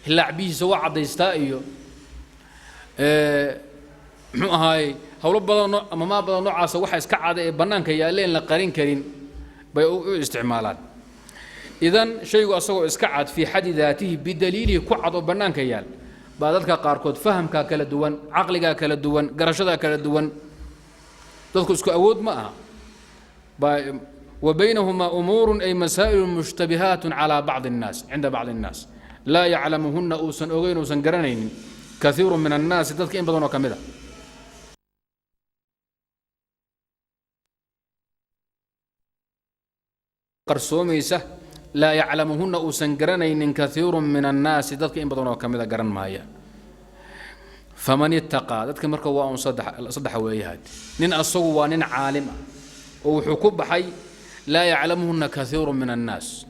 هلا عبيه سوا عض يستائيو محو هاي هولو بدل أما ما بدل نوع سوا حيس كعض بنانك يالين لقرن كرين بيو استعمالات. إذن شيء أصله إسكعد في حد ذاته بدليله كعض بنانك يال بعدك قاركود فهم كاكل دوان عقل كاكل دوان قرشة كاكل دوان dadku isku awood ma aha وبينهما أمور أي مسائل مشتبهات على بعض الناس عند بعض الناس لا يعلمهن أوسن أوغين أوسن قرنين كثير من الناس تذكر إن بدون كاملة قرصوميسة لا يعلمهن أوسن قرنين كثير من الناس تذكر إن بدون كاملة قرن مايا فمن يتقى تذكر مركوا وأن صدح ويهاد نين أصوا نين عالم وحكوب حي لا يعلمهن كثير من الناس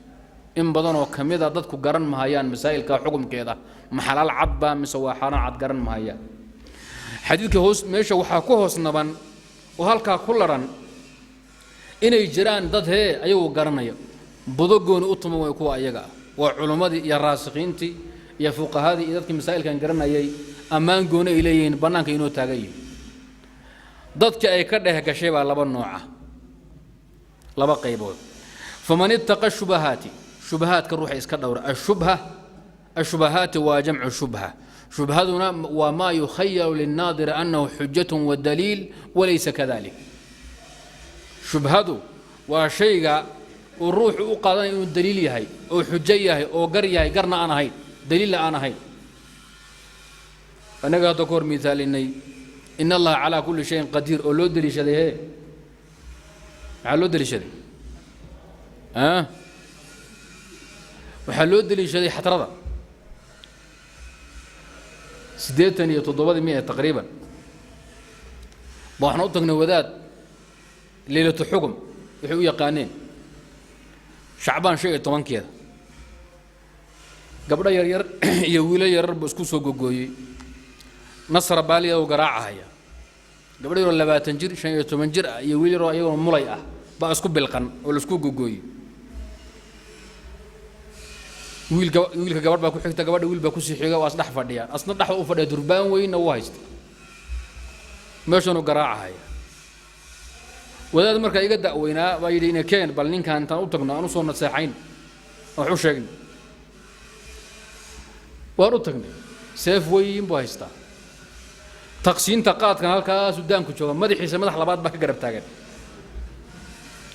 إن بدنوا كميدا ضدك قرن مهيان مسائل كحكم كذا محلال عضبة مسوا حرام عد قرن مهيان حديثك هوس ماشى وحكوه نبان وهالكا كلران إن الجيران ضد هي أيوه قرنيا بدقون أطموا ويكوا أيجا وعلماء يا راسخين تي يا فوق هذه إذا مسائل كان قرنا يي أمان جون إليين بنانك إنه تاجي ضدك أي كده كشيء على بنوعه لبا قيبود فمن اتقى الشبهات شبهات كالروح يسكدور الشبهات وجمع شبهة شبهتنا وما يخيل للناظر أنه حجة والدليل وليس كذلك شبهته وشيء والروح أقاضي إنه الدليل هي أو حجية أو قرية قرنا أنا هي دليل أنا هي أنا قاعد أذكر مثال إن الله على كل شيء قدير أولو دليل شذي على دليل شذي وحلو دليل شذي حترضى سديتني تضبط 100 تقريبا وإحنا قلنا وداد ليلة الحكم يحوي قانين شعبان شيء طبعا كذا قبل ير يويل ير بسكو سوق جوي نصر بالي وقراعها هي قبل ير لبا تنجر شيء تمنجر يويل رأي مليئة بقى سكوب بالقن ولا سكوب جوي ويل كجبر بقى كحكت جبر ويل بقى كوسي حاجة وأصلح فرديان أصلا نحو أفرد دربان وين وايست ماشون وقراعها هي وهذا مركز يقدر وينا ويدينا كان بلين كان تنوتقنا أنا صورنا ساحين وحوشين وارتقنا سيف وين بايستا تقسيم تقاط كان هالكاس ودانكو شو ما دي حساب مدح لبعض بك قرب تاجر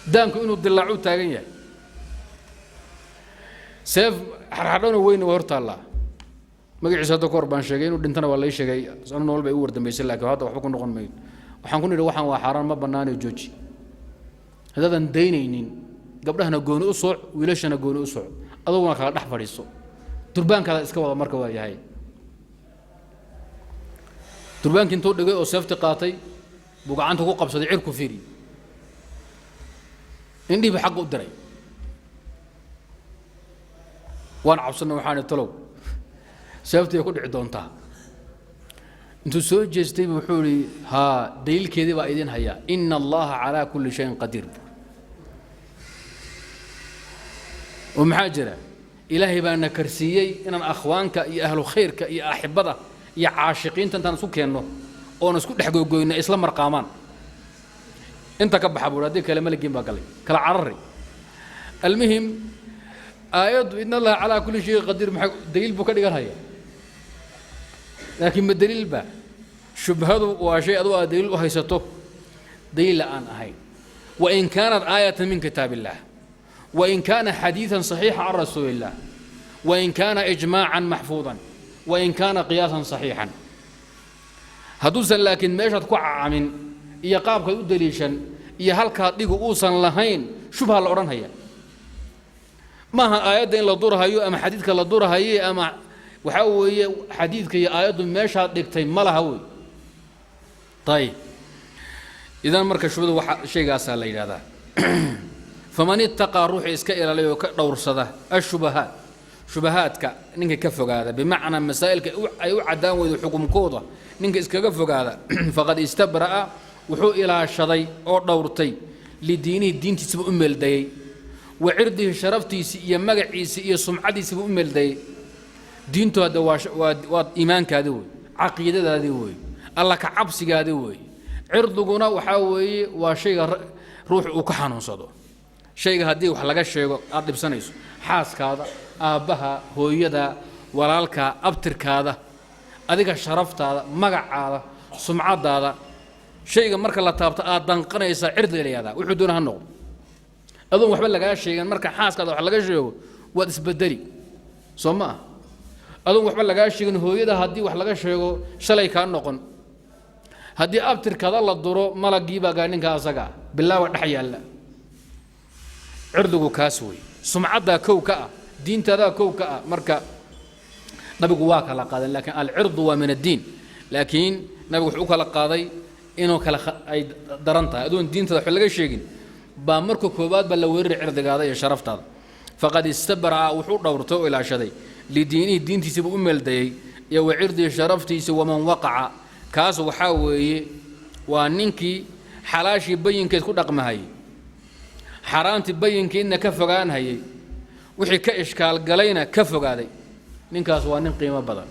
دانكو إنه دلعوا تاجية سيف حرحنا وين ورت الله ما قيس هذا قربان شيئين ودنتنا ولا شيء أنا نقول بيورد بيسلك هذا وحكون نقول مين وحنكون روحان وحرام ما بناني جوجي هذا دينين قبلها نقول أسوع وليش نقول أسوع أضونا خلاص نحفر السوق تربان كذا إسكوا مركوا هاي تربان كنتو دقي أو سفت قاطي بقى عنده قبض صديق كفيري عندي بحق الدري وانا عبصنا وحان الطلو سفت يكون عدونتها انتو سو جيستي بحولي ها دليل كذي وايدين هيا ان الله على كل شيء قدير ومحاجره إلهي بأن كرسيي إن أخوانك يا أهل خيرك يا أحبته يا عاشقين تنتن سكينه أو نسكت حقوقه إن إسلام مرقامان أنت كبح أبو ردي كلام لك جنبك لي كلا عرري المهم آيات إن الله على كل شيء قدير دليل بكرة هي لكن بالدليل با شبهه وشيء أدوى دليل وهيسته دليل الآن هاي وإن كانت آية من كتاب الله وإن كان حديثا صحيحا عن رسول الله وإن كان إجماعا محفوظا وإن كان قياسا صحيحا هدوسا لكن ما يشهد كوع من إيقابك يدليشا إيهالك ديقو أوسا لهين شبه الأوران هي ما آيات إن لدورها هي أما حديثك لدورها هي أما وحاوي حديثك هي آيات ما يشهد ديكتين ما لها هوي طيب إذا مركز شبه شيء قاسا لي هذا فمن اتقى روح إسكائل عليه دور صده الشبهات شبهاتك نينك كفوق هذا بمعنى مسائل أي عدان وذو حكم كوضة نينك إسكافوق هذا فقد استبرأ وحو إلى الشضي أو دورتي لدينه الدين تسبب الدي وعرضه شرفتي يا مقعي يا سمعتي تسبب الدي دينته هذا وإيمانك هذا عقيدة هذا الله كعبسك هذا عرضنا وحاوي وشيء روح وكحانون صدو شيء هدي وحلاقة شيء أرض بسنيس حاس كذا أبها هو يدا ولالك أبتر كذا أديك شرفت هذا مقع هذا سمعة هذا شيء مركا لا تابط دنقنيسا عرض ليادا وحو دون ها نقد أظن وحبا لغا شيغان مركا xaaskaada wax laga sheego waad isbedeli Soma أظن وحبا لغا sheegan hooyada hadii wax laga sheego shalay ka noqon hadii abtirkada la duro malagiiba gaaninka asaga bilaa wax dhaxyaala cirdigu kaas way sumcada kowka diintada kowka marka nabigu waa kala qaadan laakiin al cirdu waa min ad-diin laakiin nabigu wuxuu kala qaaday inuu kala ay darantahay adoon diintada wax laga sheegin ba marka koobaad ba la weerar cirdigaada iyo sharaftaada faqad istabara wuxuu dhawrto ila shaday lidiinihi diintiisa buu u meeldayay iyo wacirdi sharaftiisa waman waqaca kaas waxa weeye waa ninkii xalaashi bayinkeed ku dhaqmahay xaraanti bayinkeedna ka fogaan hayay wixii ka ishkaal galayna ka fogaaday ninkaas waa nin qiimo badan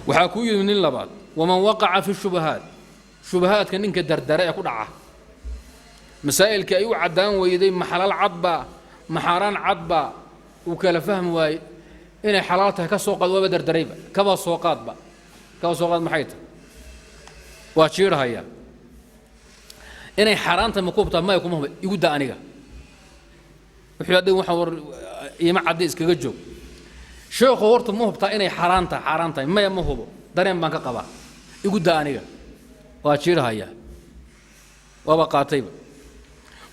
waxa ku yimid nin labaad waman waqaca fi shubahaadka ninka dardara ee ku dhaca masaa'ilka ay u cadaan weyday maxalal cadba maxaraan cadba uu kala fahmi waay inay xalaal tahay ka soo qaad waba dardarayba kaba soo qaad maxay tahay waa jiirhaya inay xaraanta makuubta ma kuma igu daa aniga wuxuu yidhi waxa war ima cadde iskaga joog sheekhu horta ma hubtaa inay xaraan tahay maya ma hubo dareen baan ka qabaa igu daa aniga waa jiirhaya waba qaatayba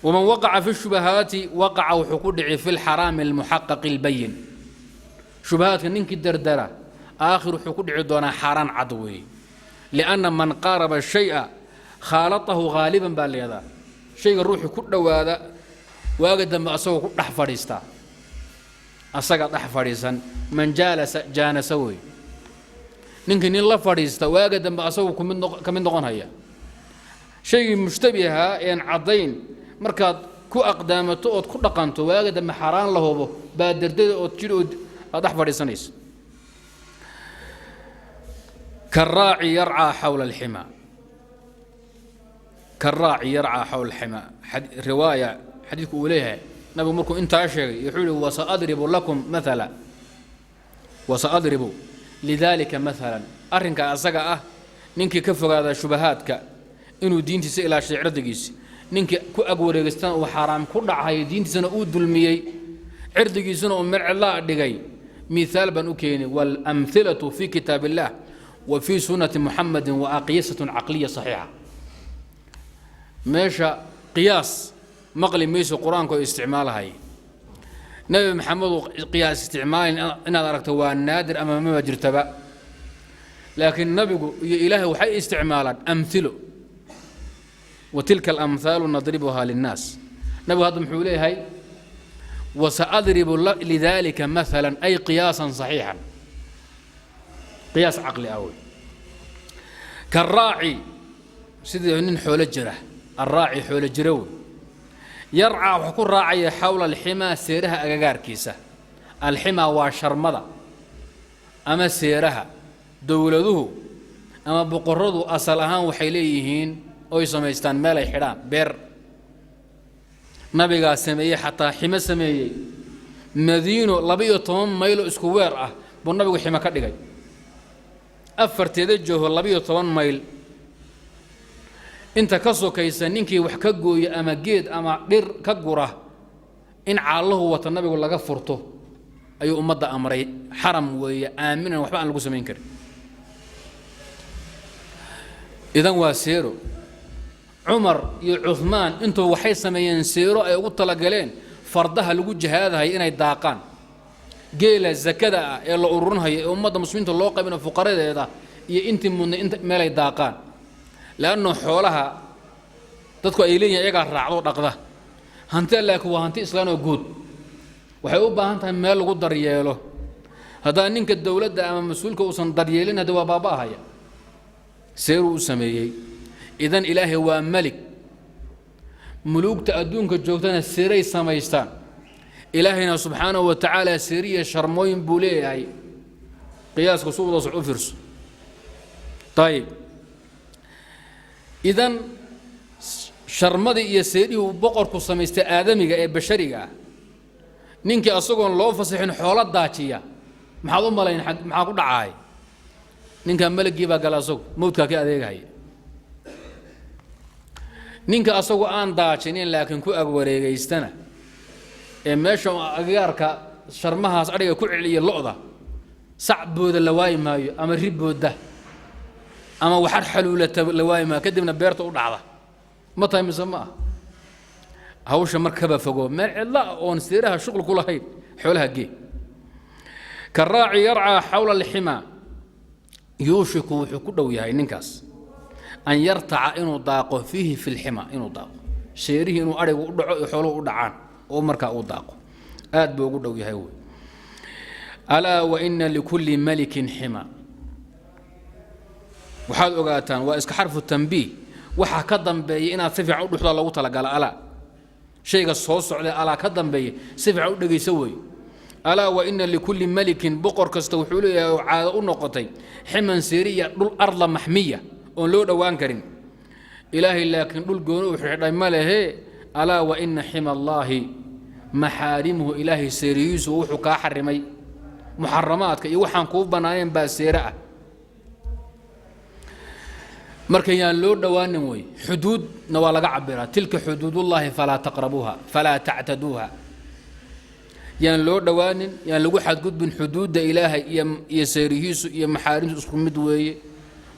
ومن وقع في الشبهات وقع وحقود في الحرام المحقق البين شبهات نينك دردرة آخر حقود دون حرام عدوي لأن من قارب الشيء خالطه غالبا باليدا شيء الروح كل هذا واجد ما أسوق أحفريستا أسقط أحفريسا من جالس جانسوي نينك نلا فريستا واجد ما أسوق كمن دقون هيا شيء مشتبه يعني عضين markaad ku aqdaamato oo ku dhaqanto waagada ma xaraan la hubo baa dardada oo jiro adax fadhiisanayso karaaci yar'a hawla al-hima karaaci yar'a hawla al-hima riwaaya xadiidku uu leeyahay nabigu markuu inta sheegay wuxuu wa sa'adribu lakum mathala wa sa'adribu lidhalika mathalan arrinka asaga ninkii ka fogaada shubahaadka inuu diintiisa ilaashay cirdigiisa ninka ku agwareegstan oo xaraam ku dhacay diintiisana uu dulmiyay cirdigiisana oo marcila dhigay misaal ban u keenay wal amthilatu fi kitabillah wa fi sunnati muhammadin wa aqiyasatun aqliyya sahiha meesha qiyas maqli meesha quraanka oo isticmaalahay nabi maxamed qiyas isticmaal inaad aragto waa naadir ama ma jirtaba laakiin nabigu iyo ilaahay waxay isticmaalaan amthilo وتلك الأمثال نضربها للناس نبي هذا محولي هاي وسأضرب لذلك مثلا أي قياسا صحيحا قياس عقلي أول كالراعي سيدي حول الجرة الراعي حول الجرو يرعى وحكون راعي حول الحمى سيرها أجار كيسة الحمى وشرمضة أما سيرها دولده أما بقرضوا أصلها وحيليهين oo sameystaan meel ay xidhaan beer nabiga sameeyay xataa xima sameeyay madiino 12 mayl isku weer ah buu nabigu xima ka dhigay afarteeda jooho 12 mayl inta ka sokaysa ninkii wax ka gooyo ama geed ama dhir ka gura in caalahu wata nabigu laga furto ayuu ummadda amray xaram weeye aaminan waxba aan lagu sameyn karin idan waa seero عمر يا عثمان انتو waxay sameeyeen seero ay ugu tala galeen fardaha lagu jihaadahay inay daaqaan geela zakada ee la ururinayo ee ummadda muslimiinta loo qaybinayo fuqaradeeda iyo intii meel ay daaqaan laano xoolaha dadku ay leeyihiin iyaga raacdo dhaqda hanti laakiin waa hanti islaam oo guud waxay u baahan tahay meel lagu daryeelo hadaa ninka dawladda ama mas'uulka uusan daryeelin hada waa baabahaya seero u sameeyay إذن إلهي هو ملك ملوك تأدونك جوتنا سيري سمايستان إلهنا سبحانه وتعالى سيرية شرموين بوليه هاي قياس قصوبة صعوفرس طيب إذن شرمدي يسيري وبقر كسميست آدمي بشري نينكي أصغن لو فصيحين حولات داتية محاضر ملاين محاضر دعاي نينكي ملك جيبا قال أصغ موتك كي أديك هاي ninka asagu aan daajinin laakiin ku ag wareegaystana ee meesha agaarka sharmahaas ariga ku celiya lo'da sacbooda la waay maayo ama ribooda ama waxar xaluulata la waay maayo kadibna beerta u dhacda ma tahay mise ma hawsha markaba fogo meel cidla oon siiraha shaqo ku lahayn xoolaha gee karaaci yarca xawla alxima yuushiku wuxuu ku dhow yahay ninkaas an yartaca inuu daaqo fiihi fi lxima inuu daaqo sheerihi inuu arigu u dhaco iyo xooluhu u dhacaan oo markaa uu daaqo aad buu ugu dhow yahay wey alaa wa ina likulli malikin xima waxaad ogaataan waa iska xarfu tanbiih waxaa ka dambeeya inaad si fiican u dhuxda loogu talagala alaa shayga soo socday alaa ka dambeeya si fiican u dhegayso wey alaa wa ina likulli malikin boqor kasta wuxuu leeyahay oo caado u noqotay ximan seeriya dhul arla maxmiya oon loo dhowaan karin ilaahay laakiin dhul gooni u xidhay ma lehe alaa wa ina xima allaahi maxaarimuhu ilaahay seeriyiisu wuxuu kaa xarimay muxaramaadka iyo waxaan kuu bannaaneen baa seere ah marka yaan loo dhowaanin wey xuduudna waa laga cabiraa tilka xuduudullaahi falaa taqrabuuha falaa tactaduuha yaan loo dhowaanin yaan lagu xadgudbin xuduudda ilaahay iyo seerihiisu iyo maxaarimtu isku mid weeye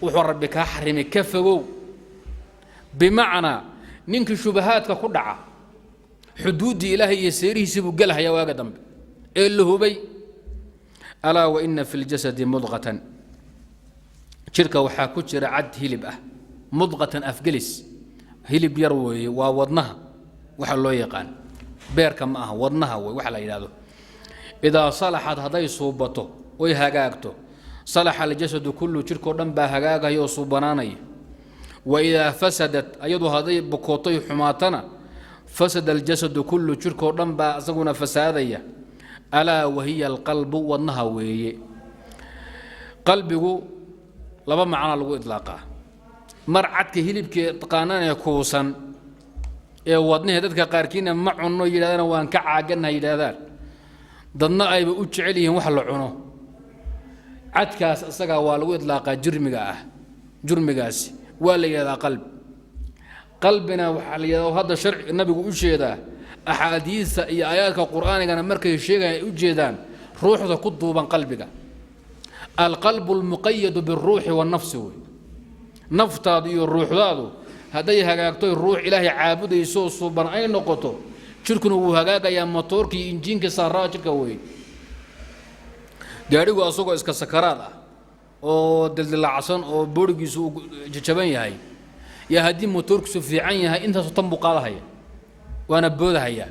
wuxuu rabbi kaa xarimay ka fogow bimacnaa ninkii shubahaadka ku dhaca xuduuddii ilaahay iyo seerihiisii buu gelhayaa waaga dambe ee la hubay alaa wa ina fi ljasadi mudqatan jirka waxaa ku jira cad hilib ah mudqatan afgelis hilib yar weeye waa wadnaha waxa loo yaqaan beerka ma aha wadnaha wey waxa la yidhaahdo idaa salaxad hadday suubato oy hagaagto salaxa aljasadu kullu jirkoo dhan baa hagaagaya oo suubanaanaya wa idaa fasadat ayadu hadday bukootoy xumaatana fasada aljasadu kullu jirkoo dhan baa isaguna fasaadaya alaa wahiya alqalbu wadnaha weeye qalbigu laba macno lagu idlaaqaa mar cadka hilibkee taqaananee kuusan ee wadnihii dadka qaarkiina ma cunno yidhahdaan waan ka caagannaha yidhaahdaan dadna ayba u jecel yihiin wax la cuno cadkaas isagaa waa lagu idlaaqaa jurmigaasi waa la yidhahdaa qalbina waxaa la yidhahdaa hadda sharci nabigu u jeedaa axaadiista iyo aayaadka qur'aanigana markay sheegayaan ay u jeedaan ruuxda ku duuban qalbiga alqalbu almuqayadu biاlruuxi waannafsi wey naftaadu iyo ruuxdaadu hadday hagaagtoy ruux ilaahay caabudayso suuban ay noqoto jirkuna wuu hagaagayaa matoorkii injiinkii saaraa jirka wey gaadhigu asagoo iska sakaraad ah oo dildilacsan oo boorigiisu uu jajaban yahay yaa haddii matoorkiisu fiican yahay intaasu tan buu qaadahaya waana boodahayaa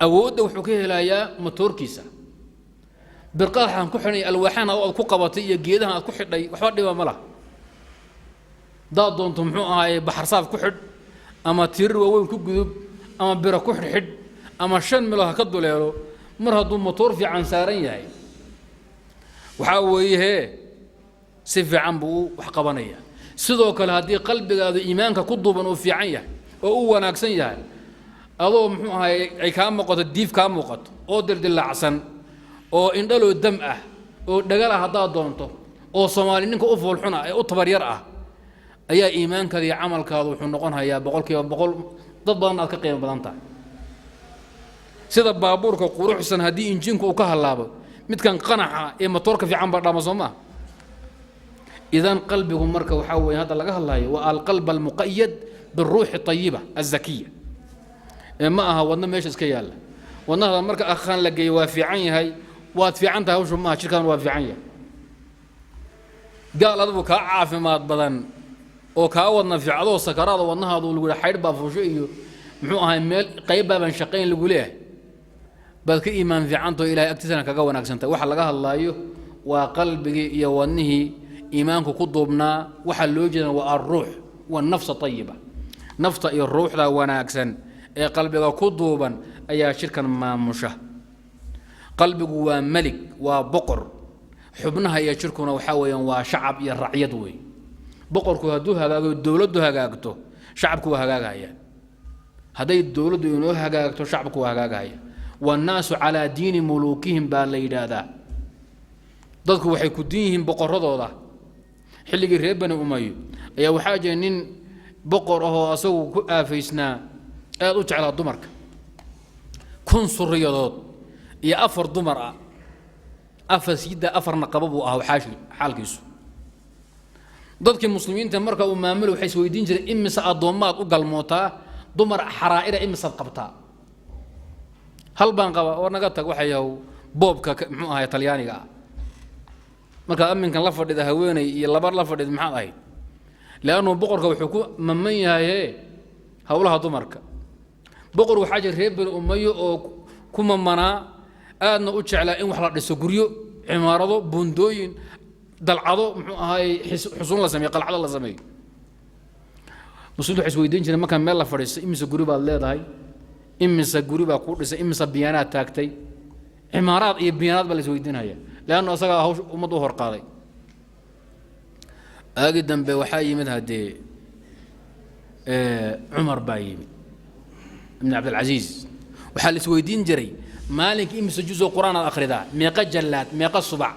awoodda wuxuu ka helayaa matoorkiisa birqadaxaan ku xidhay alwaaxaan aad ku qabatay iyo geedahan aad ku xidhay waxba dhiba ma laha daad doonto muxuu ahaaye baxarsaaf ku xidh ama tirir waaweyn ku gudub ama biro ku xidhxidh ama 5 meelood ha ka duleelo mar hadduu matoor fiican saaran yahay waxaa weeye hee si fiican buu wax qabanaya sidoo kale haddii qalbigaadu iimaanka ku duuban uu fiican yahay oo uu wanaagsan yahay adoo muxuu ahaaye ay kaa muuqato diif kaa muuqato oo dirdilaacsan oo indhaloo dam ah oo dhagal ah haddaad doonto oo soomaali ninka u foolxuna ee u tabaryar ah ayaa iimaankaada iyo camalkaadu wuxuu noqon hayaa 100% dad badan aad ka qiimo badan tahay sida baabuurka quruxsan haddii injiinku uu ka halaabo midkan qanaxa ee matoorka fiican baa dhama soo ma idan qalbigu marka waxaa weeye hadda laga hadlayo waa alqalb almuqayyad biruuxi tayiba azakiya ma aha wadna meesha iska yaalla wadnaha marka akhaan la geeyo waa fiican yahay waad fiican tahay hawshu maaha jirkaan waa fiican yahay gaal adigu kaa caafimaad badan oo kaa wadna fiicadoo sakaraada wadnahaadu lagu yidhi xaydh baa fuusho iyo muxuu ahay meel qayb baaban shaqayn lagu leeyahay baad ka iimaan fiicantoo ilaahay agtiisana kaga wanaagsantahay waxa laga hadlaayo waa qalbigii iyo wadnihii iimaanku ku duubnaa waxaa loo jeedana waa alruux والنفس طيبة نفط الروح ذا وناكسن قلبك كذوبا أي شركا ما مشه قلبك وملك وبقر حبنها يا شركنا وحاويا وشعب يا الرعية دوي بقر كهدوها الدولة هاجاكتو شعبك وهاجاكايا هذي الدولة ينو هاجاكتو شعبك وهاجاكايا والناس على دين ملوكهم بالليلة dadku waxay ku diin yihiin boqoradooda xilligii reer bani umayyo ayaa waxa jireen nin boqor ahoo asagu ku aafaysnaa aad u jeclaa dumarka kun suriyadood iyo 4 dumar ah afasida 4 naqaba buu ahaa xaalkiisu dadkii muslimiinta marka uu maamulo waxay isweydiin jireen imisa addoomaad u galmootaa dumar xaraa'ira imisa qabtaa hal baan qaba oo naga tag waxa yahay boobka muxuu ahaa talyaaniga ah marka aminkan la fadhida haweenay iyo laba la fadhid maxaa ahayd laanu boqorka wuxuu ku mamman yahay hawlaha dumarka boqor waxa jir reeb umayo oo ku mamana aadna u jeclaa in wax la dhiso guryo cimaarado bundooyin dalcado muxuu ahay xusuun la sameeyo qalcado la sameeyo musulku waxay isweydiin jireen marka meel la fadhiisto imisa guri baad leedahay imisa guri baa ku dhisay imisa biyaanaad taagtay cimaaraad iyo biyaanaad baa la isweydiinaya laanu asaga hawsh ummad u hor qaaday aagi dambe waxaa yimid hadee cumar baa yimid ibn cabdilcaziiz waxaa la isweydiin jiray maalinkii imisa juzo qur'aan aad akhridaa meeqa jallaad meeqa subac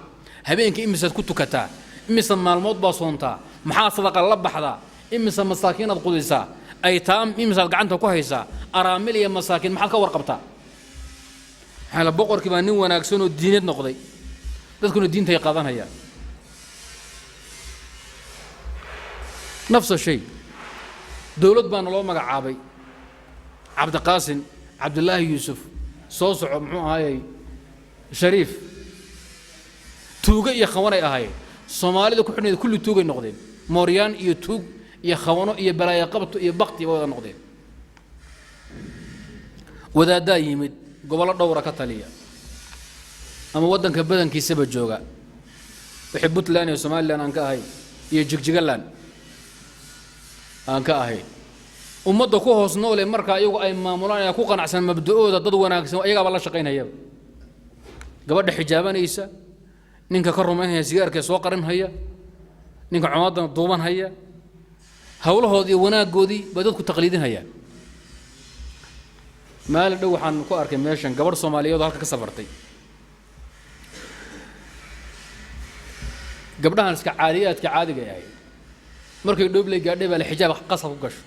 habeenkii imisaad ku tukataa imisa maalmood baa soontaa maxaa sadaqa la baxdaa imisa masaakiinaad qudisaa aytaam imisaad gacanta ku haysaa araamil iyo masaakiin maxaad ka warqabtaa xala boqorkii baa nin wanaagsan oo diineed noqday dadkuna diintay qaadanayaan nafsa shay dawlad baa loo magacaabay cabdiqaasin cabdulaahi yuusuf soo soco muxuu ahaayey shariif tuuga iyo khawanay ahaayeen soomaalida ku xidhnayd kulli tuugay noqdeen mooryaan iyo tuug iyo khawano iyo balaayo qabto iyo bakti wada noqdeen wadaadaa yimid gobolo dhowra ka taliya ama waddanka badankiisaba jooga wixii puntland iyo somaliland aan ka ahay iyo jigjigaland aan ka ahay ummadda ku hoos noole marka iyagu ay maamulaan ay ku qanacsan mabda'ooda dad wanaagsan ayagaaba la shaqaynayaba gabadha xijaabanaysa ninka ka rumaynaya sigaarka soo qarin haya ninka cumaadana duuban haya hawlahoodii wanaagoodii bay dadku taqliidin hayaan maalin dhow waxaan ku arkay meeshan gabadh Soomaaliyeed oo halka ka safartay gabdhahan iska caadiyaadka caadiga ah markay dhobley gaadhay baa la xijaab qasab ku gasho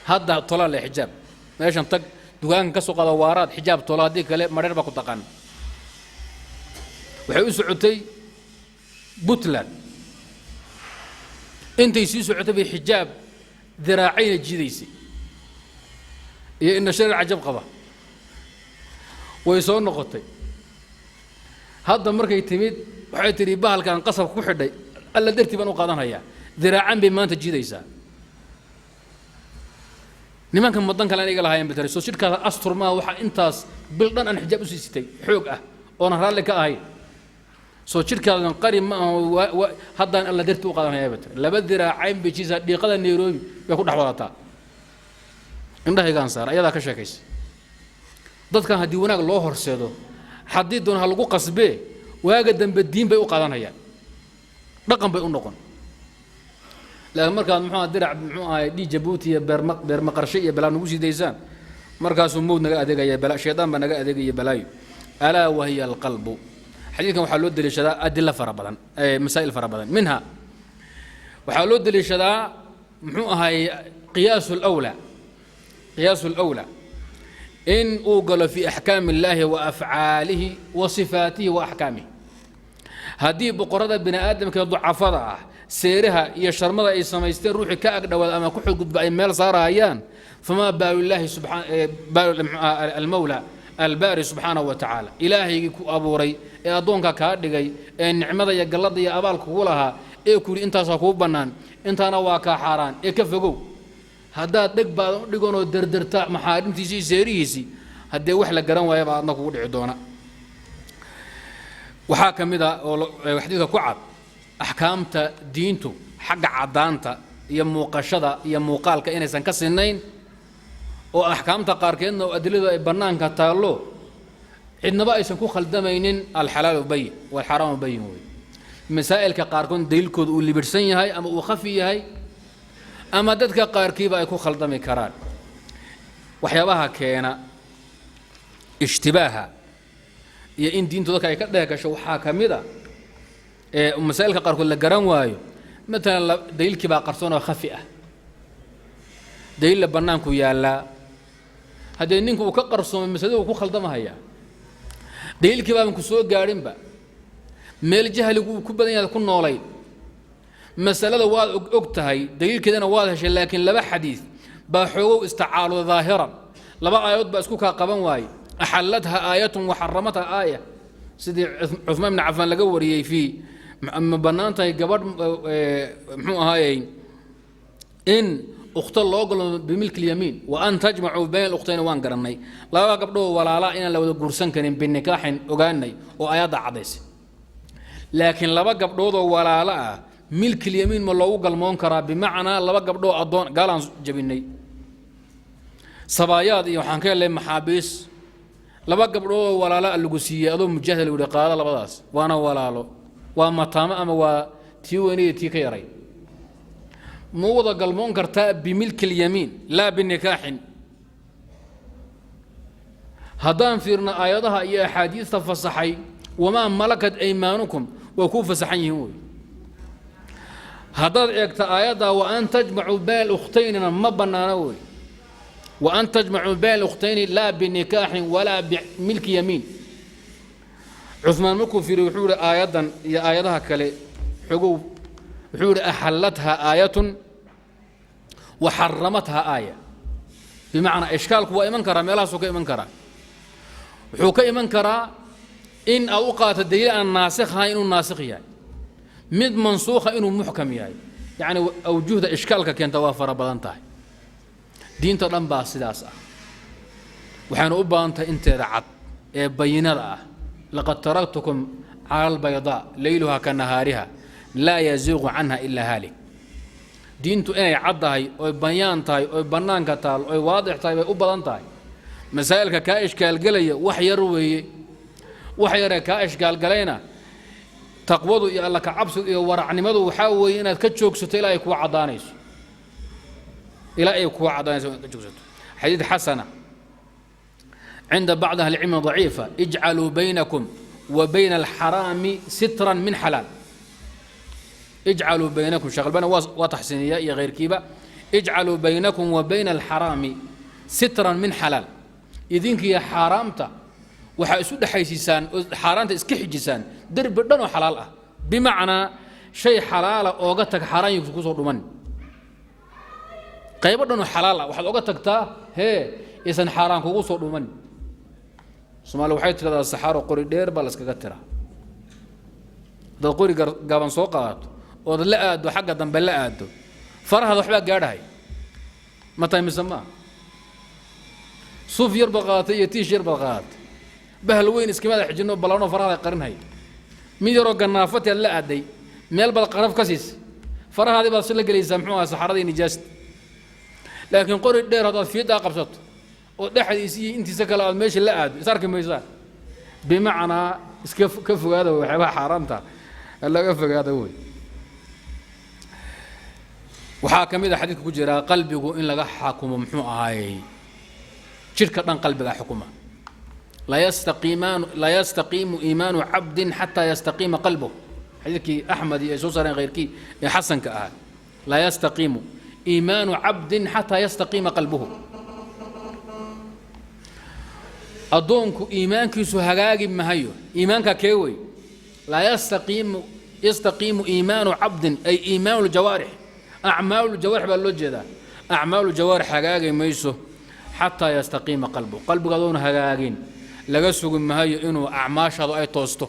hadda tola la xijaab meeshan tag dugaanka ka soo qada waaraad xijaab tolaadii kale mareer ba ku taqaan waxay u socotay Puntland intay sii socotay bi xijaab diraacayna jiidaysay iyo in shariic ajab qaba way soo noqotay hadda markay timid waxay tiri bahalkan qasab ku xidhay alla dartii baan u qaadanaya diraacan bay maanta jiidaysaa nimanka madan kale aniga lahaayeen bitari soo shirkaada astur ma waxa intaas bil dhan aan xijaab u siisitay xoog ah oo raalli ka ahay soo shirkaada qari ma haddaan alla dartii u qaadanaya bitari laba diraacayn bay jiisa dhiiqada Nairobi bay ku dhaxwadataa indhahaygaan saar ayadaa ka sheekaysay dadkan haddii wanaag loo horseedo haddii doon ha lagu qasbee waaga dambe diin bay u qaadanayaan dhaqan bay u noqon laakiin markaad muxuu dirac muxuu ahay dhii Jabuuti iyo beer maqarshe iyo balaa nagu siidaysaan markaasuu mowd naga adeegaya balaa shaydaan baa naga adeegaya balaayo alaa wahiya alqalbu xadiidkan waxaa loo daliishadaa adilla fara badan masaa'il fara badan minha waxaa loo daliishadaa muxuu ahay qiyaasu alawlaa قياس الأولى إن أوغل في أحكام الله وأفعاله وصفاته وأحكامه هذه بقرة بني آدم كضعفاء سيرها يشرمض أي سمايستين روحي كأقدر ولا كحل قد بأي مال صار أيان فما بال الله سبحانه المولى الباري سبحانه وتعالى إلهي أبو ري أدونك كادجي النعمة يقلد يا أبالك كلها إيه كل أنت صكوب بنان أنت نواك حاران إيه كفجو هذا دق دقونو دردرتا محارمتيسي سيريسي هدي wax la garan waaya baadna kugu dhici doona waxa kamida oo waxdiga ku cad ahkaamta diintu xaq cadaanta iyo muuqashada iyo muuqaalka inaysan ka sinayn oo ahkaamta qaarkeedna oo adiladu ay banaanka taalo cidnaba aysan ku khaldamaynin al halal bay wal haram bay masaa'ilka qaarkood deelkood uu libirsan yahay ama uu khafi yahay ama dadka qaarkiiba ay ku khaldami karaan waxyaabaha keena ishtibaaha iyo in diintu dadka ay ka dheegasho waxa kamida masaa'ilka qaarkood la garan waayo مثلا دليلك بقى قرصون خفي دليل بنانكو يالا هذا نينكو كقرصوم مسدو ku khaldamaya دليلkii baan ku soo gaarin ba meel jahligu ku badan yahay ku noolay masalada waa og tahay daliilkeedana waa heshay laakiin laba xadiis ba xoog isticaalo dhaahiran laba aayad ba isku ka qaban waay ahallatha aayatun wa harramatha aaya sidii Uthman ibn Affan laga wariyay fi ma banaantay gabadh muxuu ahaayay in أخت الله قال بملك اليمين وأن تجمعوا بين الأختين وان قرني لا قبضوا ولا لا إن لو قرسن كان بالنكاح وقاني وأيضا عديس لكن لا قبضوا ولا لا ملك اليمين ما لو قال منكر بمعنى لا قبضوا أضون قال جبني صبايات يوحنا كان لهم محابس لا قبضوا ولا لا اللقسية أظن مجهل ولا قال لا بلاس وأنا ولا له وما تام أما وتيوني تيكيري موضع المنكر بملك اليمين لا بالنكاح هدان فيرنا آياتها هي أحاديث فصحي وما ملكت أيمانكم وكوف صحيحون هدان إكتا آياتها وأن تجمعوا بين الأختين ما بنانوي وأن تجمعوا بين الأختين لا بالنكاح ولا بملك يمين عثمان مكو في روحور آياتها كلي حقوق وحور أحلتها آية وحرمتها آية بمعنى إشكالك هو إيمان كرا ميلاسو كإيمان كرا وحو كإيمان كرا إن أوقات الدليل أن ناسخها إنه ناسخ يعني مد منسوخة إنه محكم يعني أوجه إشكالك كان توافر بلانتاي دين تلم باسداسة وحين أبا أنت أنت رعت بينا لقد تركتكم على البيضاء ليلها كنهارها لا يزيغ عنها إلا هالك دينتو إني عضهاي أو بيان تاي أو بنان كتال أو واضح تاي أو بلان تاي مسائل كايش قال قلي وحي روي وحي كايش قال قلينا تقوضوا يا الله كعبس ورع نمدو وحاول إن كتشوك ستلا يكون عضانيس إلى يكون عضانيس حديث حسنة عند بعض أهل العلم ضعيفة اجعلوا بينكم وبين الحرام سترا من حلال اجعلوا بينكم شغل بنا وتحسينية يا غير كيبا اجعلوا بينكم وبين الحرام سترا من حلال إذنك يا حرامتا وحيسود حيسيسان حرامتا اسكحي جسان درب دنو حلال بمعنى شيء حلال اوغتك حرام يكسو دمن قيب دنو حلال واحد اوغتك تا هي يسن حرام كوسو دمن سمالو waxay tirada saxaro qori dheer bal iskaga tira dad qori gaban soo qaato oo la aado xagga dambe la aado farahada waxba gaadhay ma tahay misama suuf yar baqaatay iyo tiishir baqaat bahal weyn iskimada xijino balano farahada qarinay mid yaro ganaafati la aaday meel bal qaraf kasiis farahada baa soo la galaysa muxuu saxaradii nijaas laakiin qori dheer hada fiida qabsato oo dhaxdiisii intiisa kala aad meesha la aado isarka meesha bimacna iska ka fogaada waxba xaraamta laga fogaada way waxaa kamid xadiidku ku jira qalbigu in laga xakumo muxuu ahaayay jirka dhan qalbiga xukuma la yastaqimu iimaanu abdin hatta yastaqima qalbuhu xadiidkii axmed iyo soo saareen gheyrkii ee xasanka ah la yastaqimu iimaanu abdin hatta yastaqima qalbuhu adoonku iimaankiisu hagaagi mahayo iimaanka keeway la yastaqimu iimaanu abdin ay iimaanu jawaarih أعمال الجوارح بالوجه أعمال الجوارح هجاجين ميسو حتى يستقيم قلبه قدون هجاجين لجسوا جمهاي إنه أعماش هذا أي توستو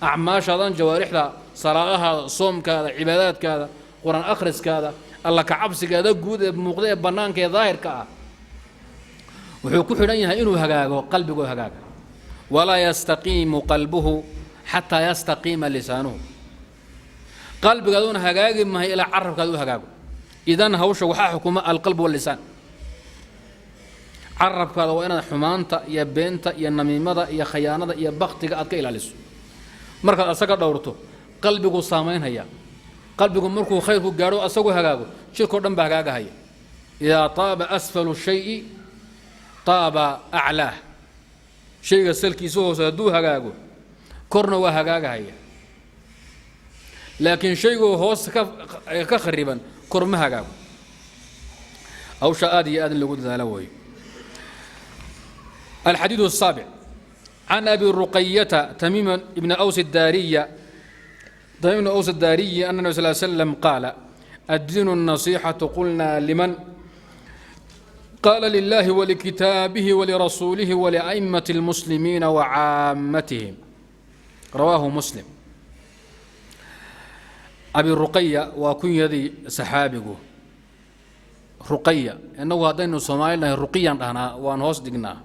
أعماش هذا جوارح ذا صلاها صوم كذا عبادات كذا قرآن أخرس كذا الله كعبس كذا جود مقدار بنان كذا ظاهر كذا وحكوا حرينها إنه هجاجه قلبه هجاج ولا يستقيم قلبه حتى يستقيم لسانه قلب قادون هجاج ما هي إلى عرف قادون هجاج إذن هوش وحا حكومة القلب واللسان عرف كذا وأنا حمانتا يا بنتا يا نميمة يا خيانة يا بختي قد كيل على السو مركز أسقط دورته قلبه صامين هيا قلبه مركو خير جارو أسقط هجاجه شركوا دم بهجاج هيا إذا طاب أسفل الشيء طاب أعلاه شيء السلكي سوى سدو هجاجه كرنوا وهجاج هيا لكن شيء هوس كخربا كرمها جاب أو شآدي آذن لقود ذالوي. الحديث السابع عن أبي الرقية تميم بن أوس الدارية أن النبي صلى الله عليه وسلم قال: الدين النصيحة. قلنا: لمن؟ قال: لله ولكتابه ولرسوله ولأئمة المسلمين وعامتهم. رواه مسلم. أبي الرقية وكن يدي سحابه رقية إنه هذا الصومالي رقيا أنا وأنا هصدقنا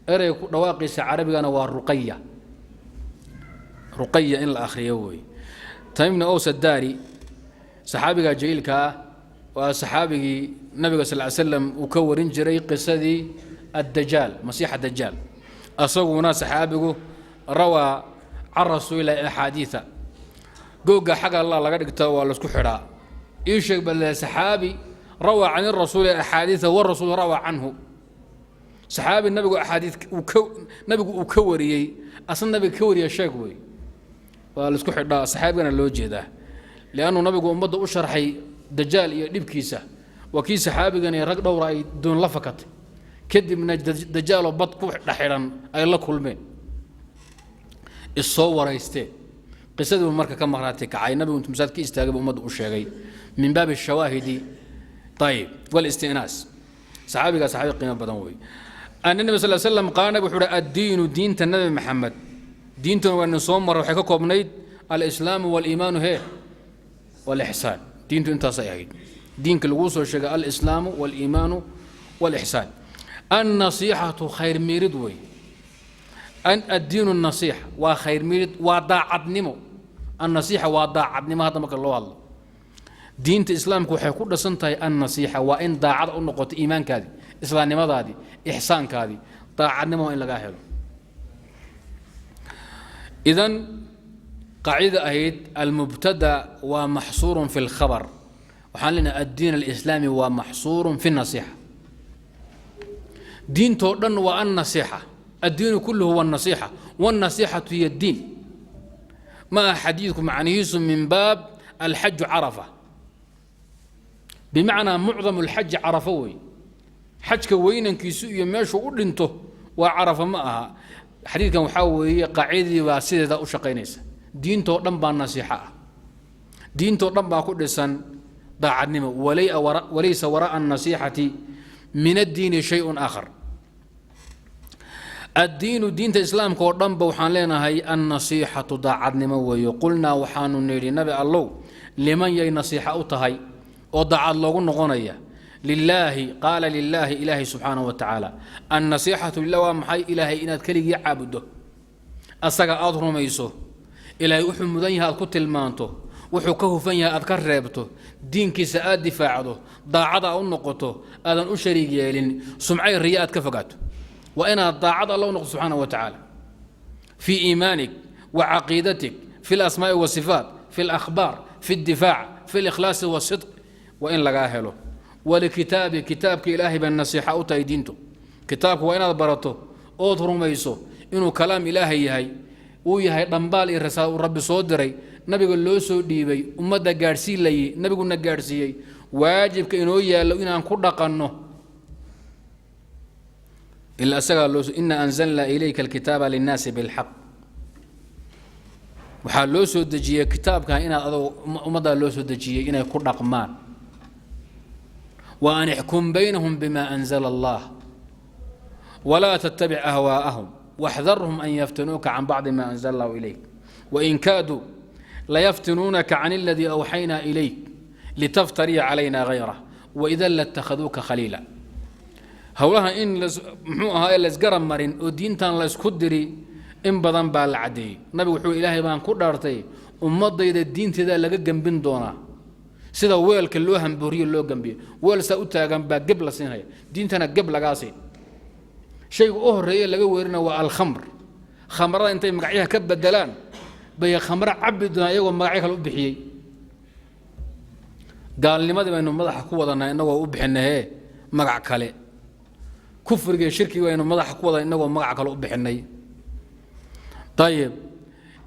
أري رواقي عربي أنا والرقية رقية إن الآخريوي. تميم بن أوس الداري صحابي جيلك وصحابي النبي صلى الله عليه وسلم وكورين جري قصدي الدجال مسيح الدجال أصوغنا صحابه روى عن رسول الله أحاديث جوجا حق الله لقد كتبوا لسكو حراء يشك بالصحابي روى عن الرسول أحاديث والرسول روى عنه. صحابي النبي أحاديث نبي وكوري أصلا نبي كوري الشكوي ولسكو حراء صحابنا اللوجي ده لأنه نبي أمضى أشرحي دجال يجيب كيسة وكيس صحابي كان يرق دورة دون لفقت كدي من الدجال وبطكو دحيران أي الله كل مين الصور يستي قصده المركة كم مراتك عين نبي وانتم مساد كيس تاجب أمضى أشرحي من باب الشواهد. طيب والاستئناس صحابي قيمة بدنوي أن النبي صلى الله عليه وسلم قال بحر الدين دين النبي محمد دين والنصوم مرة وحكاكم بنيد الإسلام والإيمان هي والإحسان. دين أنت صحيح دينك الوصول شجع الإسلام والإيمان والإحسان. النصيحة خير ميرد وي أن الدين النصيحة وخير ميرد وضاعت نمو النصيحة وضاعت نمو هذا مك الله دين الإسلام كو حيكون سنتي النصيحة وإن ضاعت النقطة إيمان كذي إسلام نمو هذه إحسان كذي ضاعت نمو إن لقاهله. إذن قاعدة أهيد المبتدأ ومحصور في الخبر وحالنا الدين الإسلامي ومحصور في النصيحة. دين تودن والنصيحة الدين كله هو النصيحة والنصيحة هي الدين. ما حديثكم عن يوسف من باب الحج عرفة بمعنى معظم الحج عرفوي حج كوين كيسو يمشوا قدنته وعرفة معها حديث كان وحاوي قاعدة واسدة وشقينيس دين تودن بالنصيحة دين تودن باكل سن ضاعني وليس وراء النصيحة من الدين شيء آخر. الدين دين الإسلام كودن بوحان لنا هي النصيحة ضاعني ويقولنا وحان نيري نبي الله لمن ي نصيحة أوتهاي وضع الله نغنية لله قال لله إلهي سبحانه وتعالى النصيحة لله ومحي إلهي إن تكلي يعبده أسقى أظهر ميسو إلهي أحم مدنيها الكتل مانتو وحكه فيها أذكر رابطه دينك سآد دفاعه ضاعد أو نقطه أذن أشريك يالين سمعي الرياء كفقاته وأنا ضاعد الله نقطه سبحانه وتعالى في إيمانك وعقيدتك في الأسماء والصفات في الأخبار في الدفاع في الإخلاص والصدق وإن لقاهله ولكتابي كتابك إلهي بالنصيحة أو تيدينته كتابك وإن برته أظهر ميسو إنه كلام إلهي هي ويهي ضمبال الرسال رب صدري نبي قال له سو ديبي أمدا جارسي لي نبي قلنا جارسي واجب كإنه يالو إن أنكر قنه إلا أسأل إن أنزلنا إليك الكتاب للناس بالحق وحال لو سو دجيه كتاب كان إن أمدا لو سو دجيه إن يكر قمان وأن يحكم بينهم بما أنزل الله ولا تتبع أهواءهم واحذرهم أن يفتنوك عن بعض ما أنزل الله إليك وإن كادوا ليفتنونك عن الذي أوحينا إليك لتفتري علينا غيره وإذا لاتخذوك خليلا. هولها إن محوها إلا زقرم مرين ودين تان لسكدري إن بدن بالعدي نبي وحو إلهي بان كدارتي ومضي إذا الدين تذا لقى جنبين دونا سيدا ويل كلوهم بوري اللو جنبي ويل سأوتا جنبا قبل سنهاي دين تانا قبل قاسي شيء أهري لقى ويرنا والخمر خمرة أنت مقعيها كب الدلان بيا خمرة عبدنا يوم مقعيها الأبحيي قال لماذا بأنه مضح قوة إنه أبحنا هي مقع كالي كفر شركي وإنه مضح قوة إنه مقع كالي أبحنا. طيب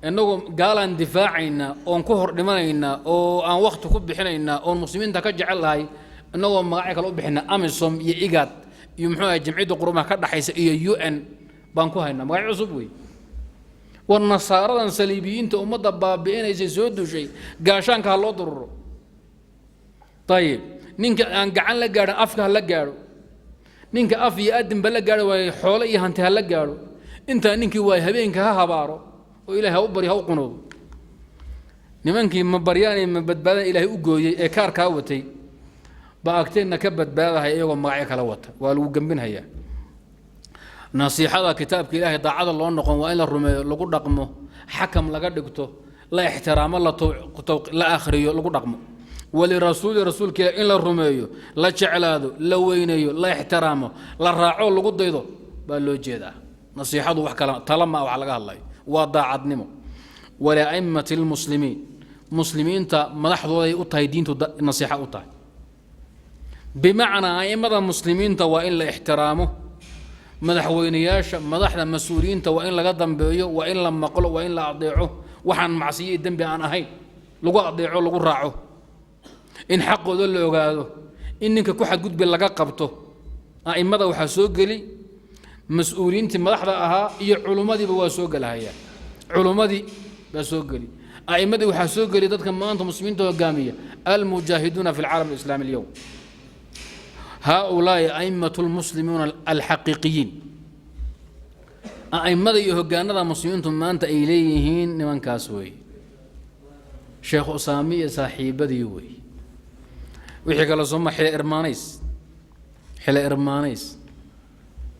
إنه قال عن دفاعنا أو كهر دمائنا أو عن وقت كب حنينا أو المسلمين تكجع الله إنه مقاعد لو بحنا أمسهم يإيجاد يمحوها جمعية قرمها كذا حيث يو إن بانكوها إنه مقاعد عصبوي والنصارى الصليبيين تأمد بابين يزودوا شيء قاشان كهالله ضرر طيب نينك أن قعان لقارن أفك هاللقارو نينك أف يقدم بلقارو وحول يهنت هاللقارو أنت نينك واي هبينك هابارو وإلهي أوبري هاو قنوب نمانك مبرياني من بدبادا إلهي أقوي إيكار كاوتي باكتين نكبت بادا هاي إيوه معي كلاوت والو جنبين هيا نصيحة كتابك إلهي ضاعد الله نقوم وإلا الرمي لقول رقمه حكم لقدكته لا احترام الله لا آخريه لقول رقمه ولرسول رسولك إلا الرمي لا جعلاده لا وينيه لا احترامه لا راعوه لقول ضيضه بالله جيدا نصيحة وحكلا طالما أو على الله وضاعد نمو ولا أئمة المسلمين مسلمين تا مدحضوا يقطعي دين نصيحة قطع بمعنى أئمة المسلمين تا وإن لا احترامه مدحوينياش مدحنا مسؤولين تا وإن لا قدم بيه وإن لم قلوا وإن لا أضيعوه وحن معصية الدنب أنا هاي لقوا أضيعوه لقوا راعوه إن حقه ذل يقاده إنك كحد قد باللقاء قبته أئمة وحسوق لي مسؤولين تمدحنا أها هي علومات بواسوق لها هي علومات بسوق لي أئمة وحسوق لي ضد كمان أنتم مسلمين توقامية المجاهدون في العالم الإسلامي اليوم هؤلاء أئمة المسلمون الحقيقيين أئمة يهجانا مسلمين ثم أنت إليهين نمان كاسوي شيخ أسامي صاحب ديوي وحكى له ثم حلا إرمانيس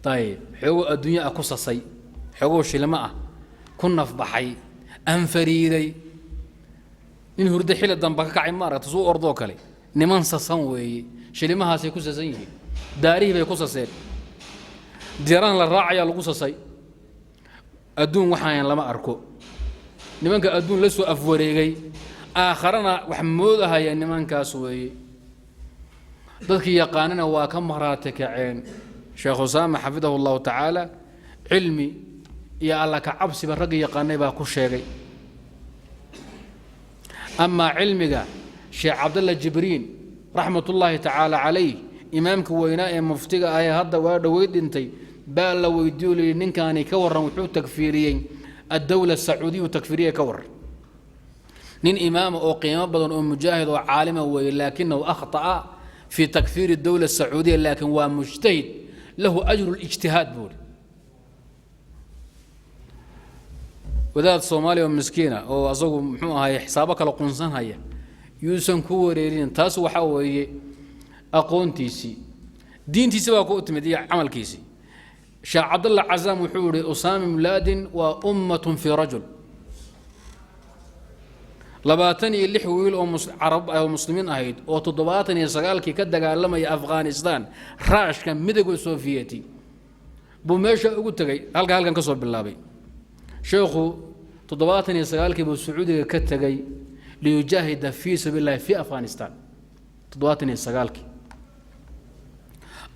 طيب حقو الدنيا أقصصي حقو شلماء كنا في بحي أنفريدي إن هرد حلا دنبك كعمارة تسوق أرضوك لي نمان سصنوي شلمها سيكوس زيه داريه بيكوس سير ديران للراعي لقوس سي أدون وحيان لما أركو نمان كأدون لسوا أفوريجي آخرنا وحمودها يا نمان كاسوي ذلك يقاننا وكم مراتك عين شيخ أسامة حفظه الله تعالى علمي يا الله كعبس بالرقي يقاني باكو شيء أما علمك شيخ عبد الله جبرين رحمة الله تعالى عليه إمامك ويناء مفتقى آية هذا ويد انتي بال لو يدولي ننكاني كورا وحود تكفيريين الدولة السعودية وتكفيرية كور نين إمام أو قيمة بدن أو مجاهد وعالم ولكنه أخطأ في تكفير الدولة السعودية لكن هو مجتهد له أجر الاجتهاد بول وذات الصومالي ومسكينة أو أصدق هاي حسابك لو قنصان هاي يوسن كوريرين تاس وحاوي أقون تيسي دين تيسي واكو أتمدي عمل كيسي شاع عبد الله عزام وحوري أسامة ميلاد وأمة في رجل لباتني اللي حويل أو عرب أو مسلمين أهيد أو تضباطني سقالكي كده قال لما يا أفغانستان راش كان مدقو السوفيتي بوميشا قلت لي هل كان كسر بالله بي شيخو تضباطني سقالكي بالسعودية كتجي ليجاهد في سبيل الله في أفغانستان تضباطني سقالكي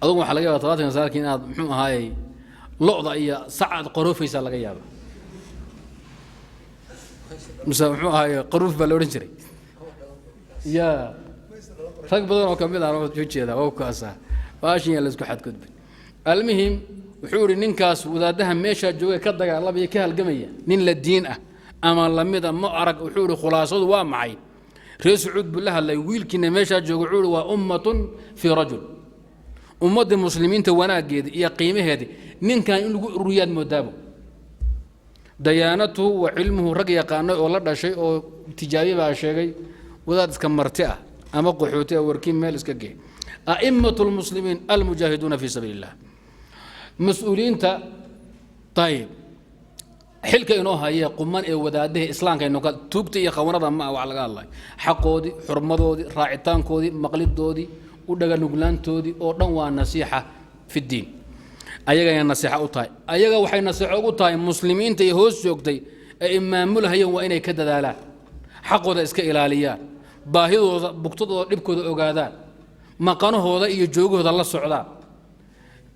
أظن حلقة تضباطني سقالكي هاي لقطة هي صعد قروفي سالقيا مسامحوها هاي قروف بالورنجري يا رق بدون وكمل على وجهي هذا أو كاسة فاشين اللي اسكو حد كذب المهم وحوري ننكاس وذادها ميشا جوي كدق الله بيكها القمية نين للدين أما لميدا ما أرق وحوري خلاصة ومعي رئيس عود بالله اللي يويل كنا ميشا جوي وأمة في رجل أمة المسلمين توانا قيد يا قيمة هذه نين كان يقول رياد مدابو ديانته وعلمه رقي قانون ولا شيء أو تجاري بها شيء وذات كمرتئة أما قحوتها وركين مال إسكاجي أئمة المسلمين المجاهدون في سبيل الله مسؤولين تا طيب حلك إنها هي قمان إيه وذاته إسلام كأنه قال توبتي يا خونا ضم أو على الله حقودي حرمدودي راعتان كودي مقلد دودي ودقا نقلان تودي أو نصيحة في الدين ayaga ay nasiixa u tahay ayaga waxay nasiixa ugu tahay muslimiinta ay hoos joogtay ee imaamulahay waa inay ka dadaalaan xaqooda iska ilaaliyaan baahidooda bugtadooda dhibkooda ogaadaan maqanahooda iyo joogooda la socdaan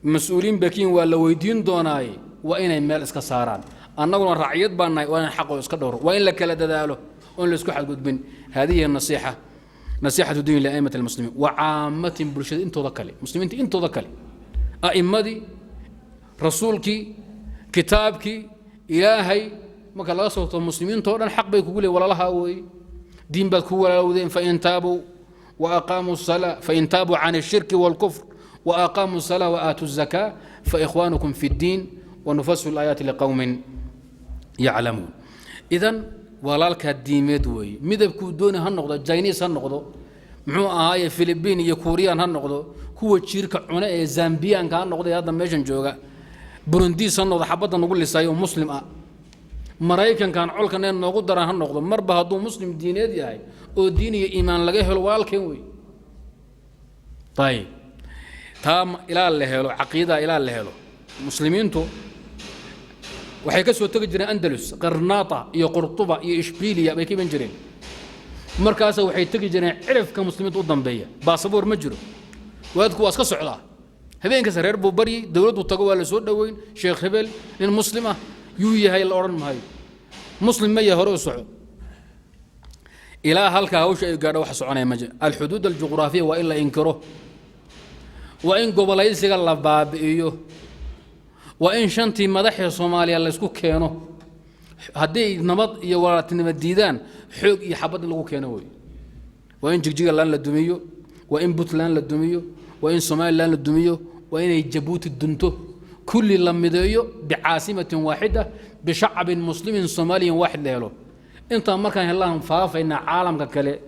mas'uuliin bakiin waa la weydiin doonaa waa inay meel iska saaraan annaguna raaciyad baanahay waa in xaqooda iska dhowro waa in la kala dadaalo oo la isku xadgudbin hadiye nasiixa نصيحة الدين لأئمة المسلمين وعامة برشد انتو ذكالي مسلمين انتو ذكالي أئمة رسولك كتابك إلهي ما قال الله صوت المسلمين تورن حق بيقولي ولا لها وي دين بكو ولا ودين فإن تابوا وأقاموا الصلاة فإن تابوا عن الشرك والكفر وأقاموا الصلاة وآتوا الزكاة فإخوانكم في الدين ونفسر الآيات لقوم يعلمون. إذن walaalka diimeed weeye midabku doona ha noqdo Chinese ha noqdo muxuu ahaay Philippine iyo Korean ha noqdo kuwa jiirka cuna ee Zambian ka noqdo hadda meeshan jooga Burundi san noqdo xabada nagu lisayo muslim ah Mareykan kan colkan noogu daran ha noqdo marba haduu muslim diineed yahay oo diin iyo iimaan laga helo walaalkeen weey طيب taam ila la helo aqeeda ila la helo muslimiintu waxay ka soo tagi jireen Andalus Qarnaata iyo Qurtuba iyo Ishbiliya bay ka ban jireen markaas waxay tagi jireen cirifka muslimiinta u dambeeya baasaboor ma jiro waadku waa iska socdaa habeenka sareer buu bari dawladdu tago waa la soo dhaweyn sheekh hebel in muslima yuu yahay la oran maayo muslim ma yahay hore u soco ilaa halka hawsha ay gaadho wax soconay ma jiro al xuduud al juqraafiya waa in la inkiro waa in gobolaysiga la baabi'iyo وإن شنتي مدحي الصومالية اللي اسكو كينو هدي نمط يوارات نمديدان حوق يحبط لغو كينوي وإن جيجيغا لان لدوميو وإن بوت لان لدوميو وإن صومالي لان لدوميو وإن جيبوتي الدنتو كل لمديو بعاصمة واحدة بشعب مسلم صومالي واحد ليلو انت مركان هلاهم فافا إن عالم كالي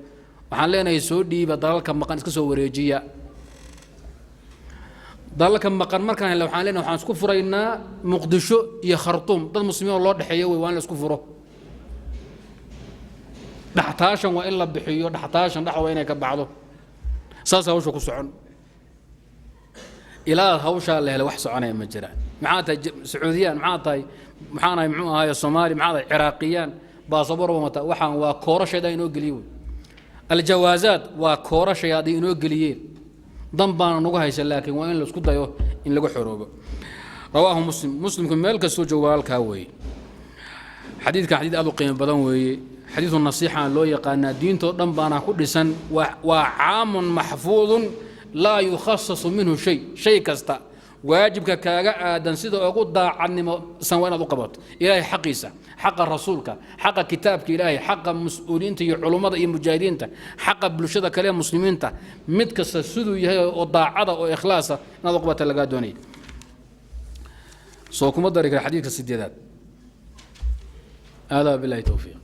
وحان لينا يسودي بدالك مقان اسكسو وريجيا dalka maqan markaan la waxaan leenahay waxaan isku furaynaa Muqdisho iyo Khartoum dad muslimiin loo dhaxeeyo way waan la isku furo dhaxtaashan waa in la bixiyo dhaxtaashan dhaxwa inay ka bacdo saas hawsha ku socon ilaa hawsha la helo wax soconay ma jiraan maxaa tahay Sacuudiyaan maxaa tahay maxaanay muxuu ahaay Soomaali maxaa tahay Ciraaqiyaan baasaboor wata waxaan waa koorashada inoo galiyo الجوازات وكورشة هذه إنه قليل ضمبان نوجه لكن وين لسكت دايو إن لقوا حروبه رواه مسلم كمال كسر جوال كاوي حديث كحديث أبو قيم بدنوي حديث النصيحة لو يقانا دين ضمبان كل سن وعام محفوظ لا يخصص منه شيء كستا واجبك كاجا دنسيد أقول ضاع عني سنوات قبض إلهي حقيسة حق رسولك حق كتابك إلهي حق مسؤولين تي علماء المجاهدين حق بلشة كلام مسلمين متكسر سدو يهي وضاع عضا وإخلاصه نضق بتلقادوني صوكم الدرجة الحديث السديدات هذا بالله توفيق.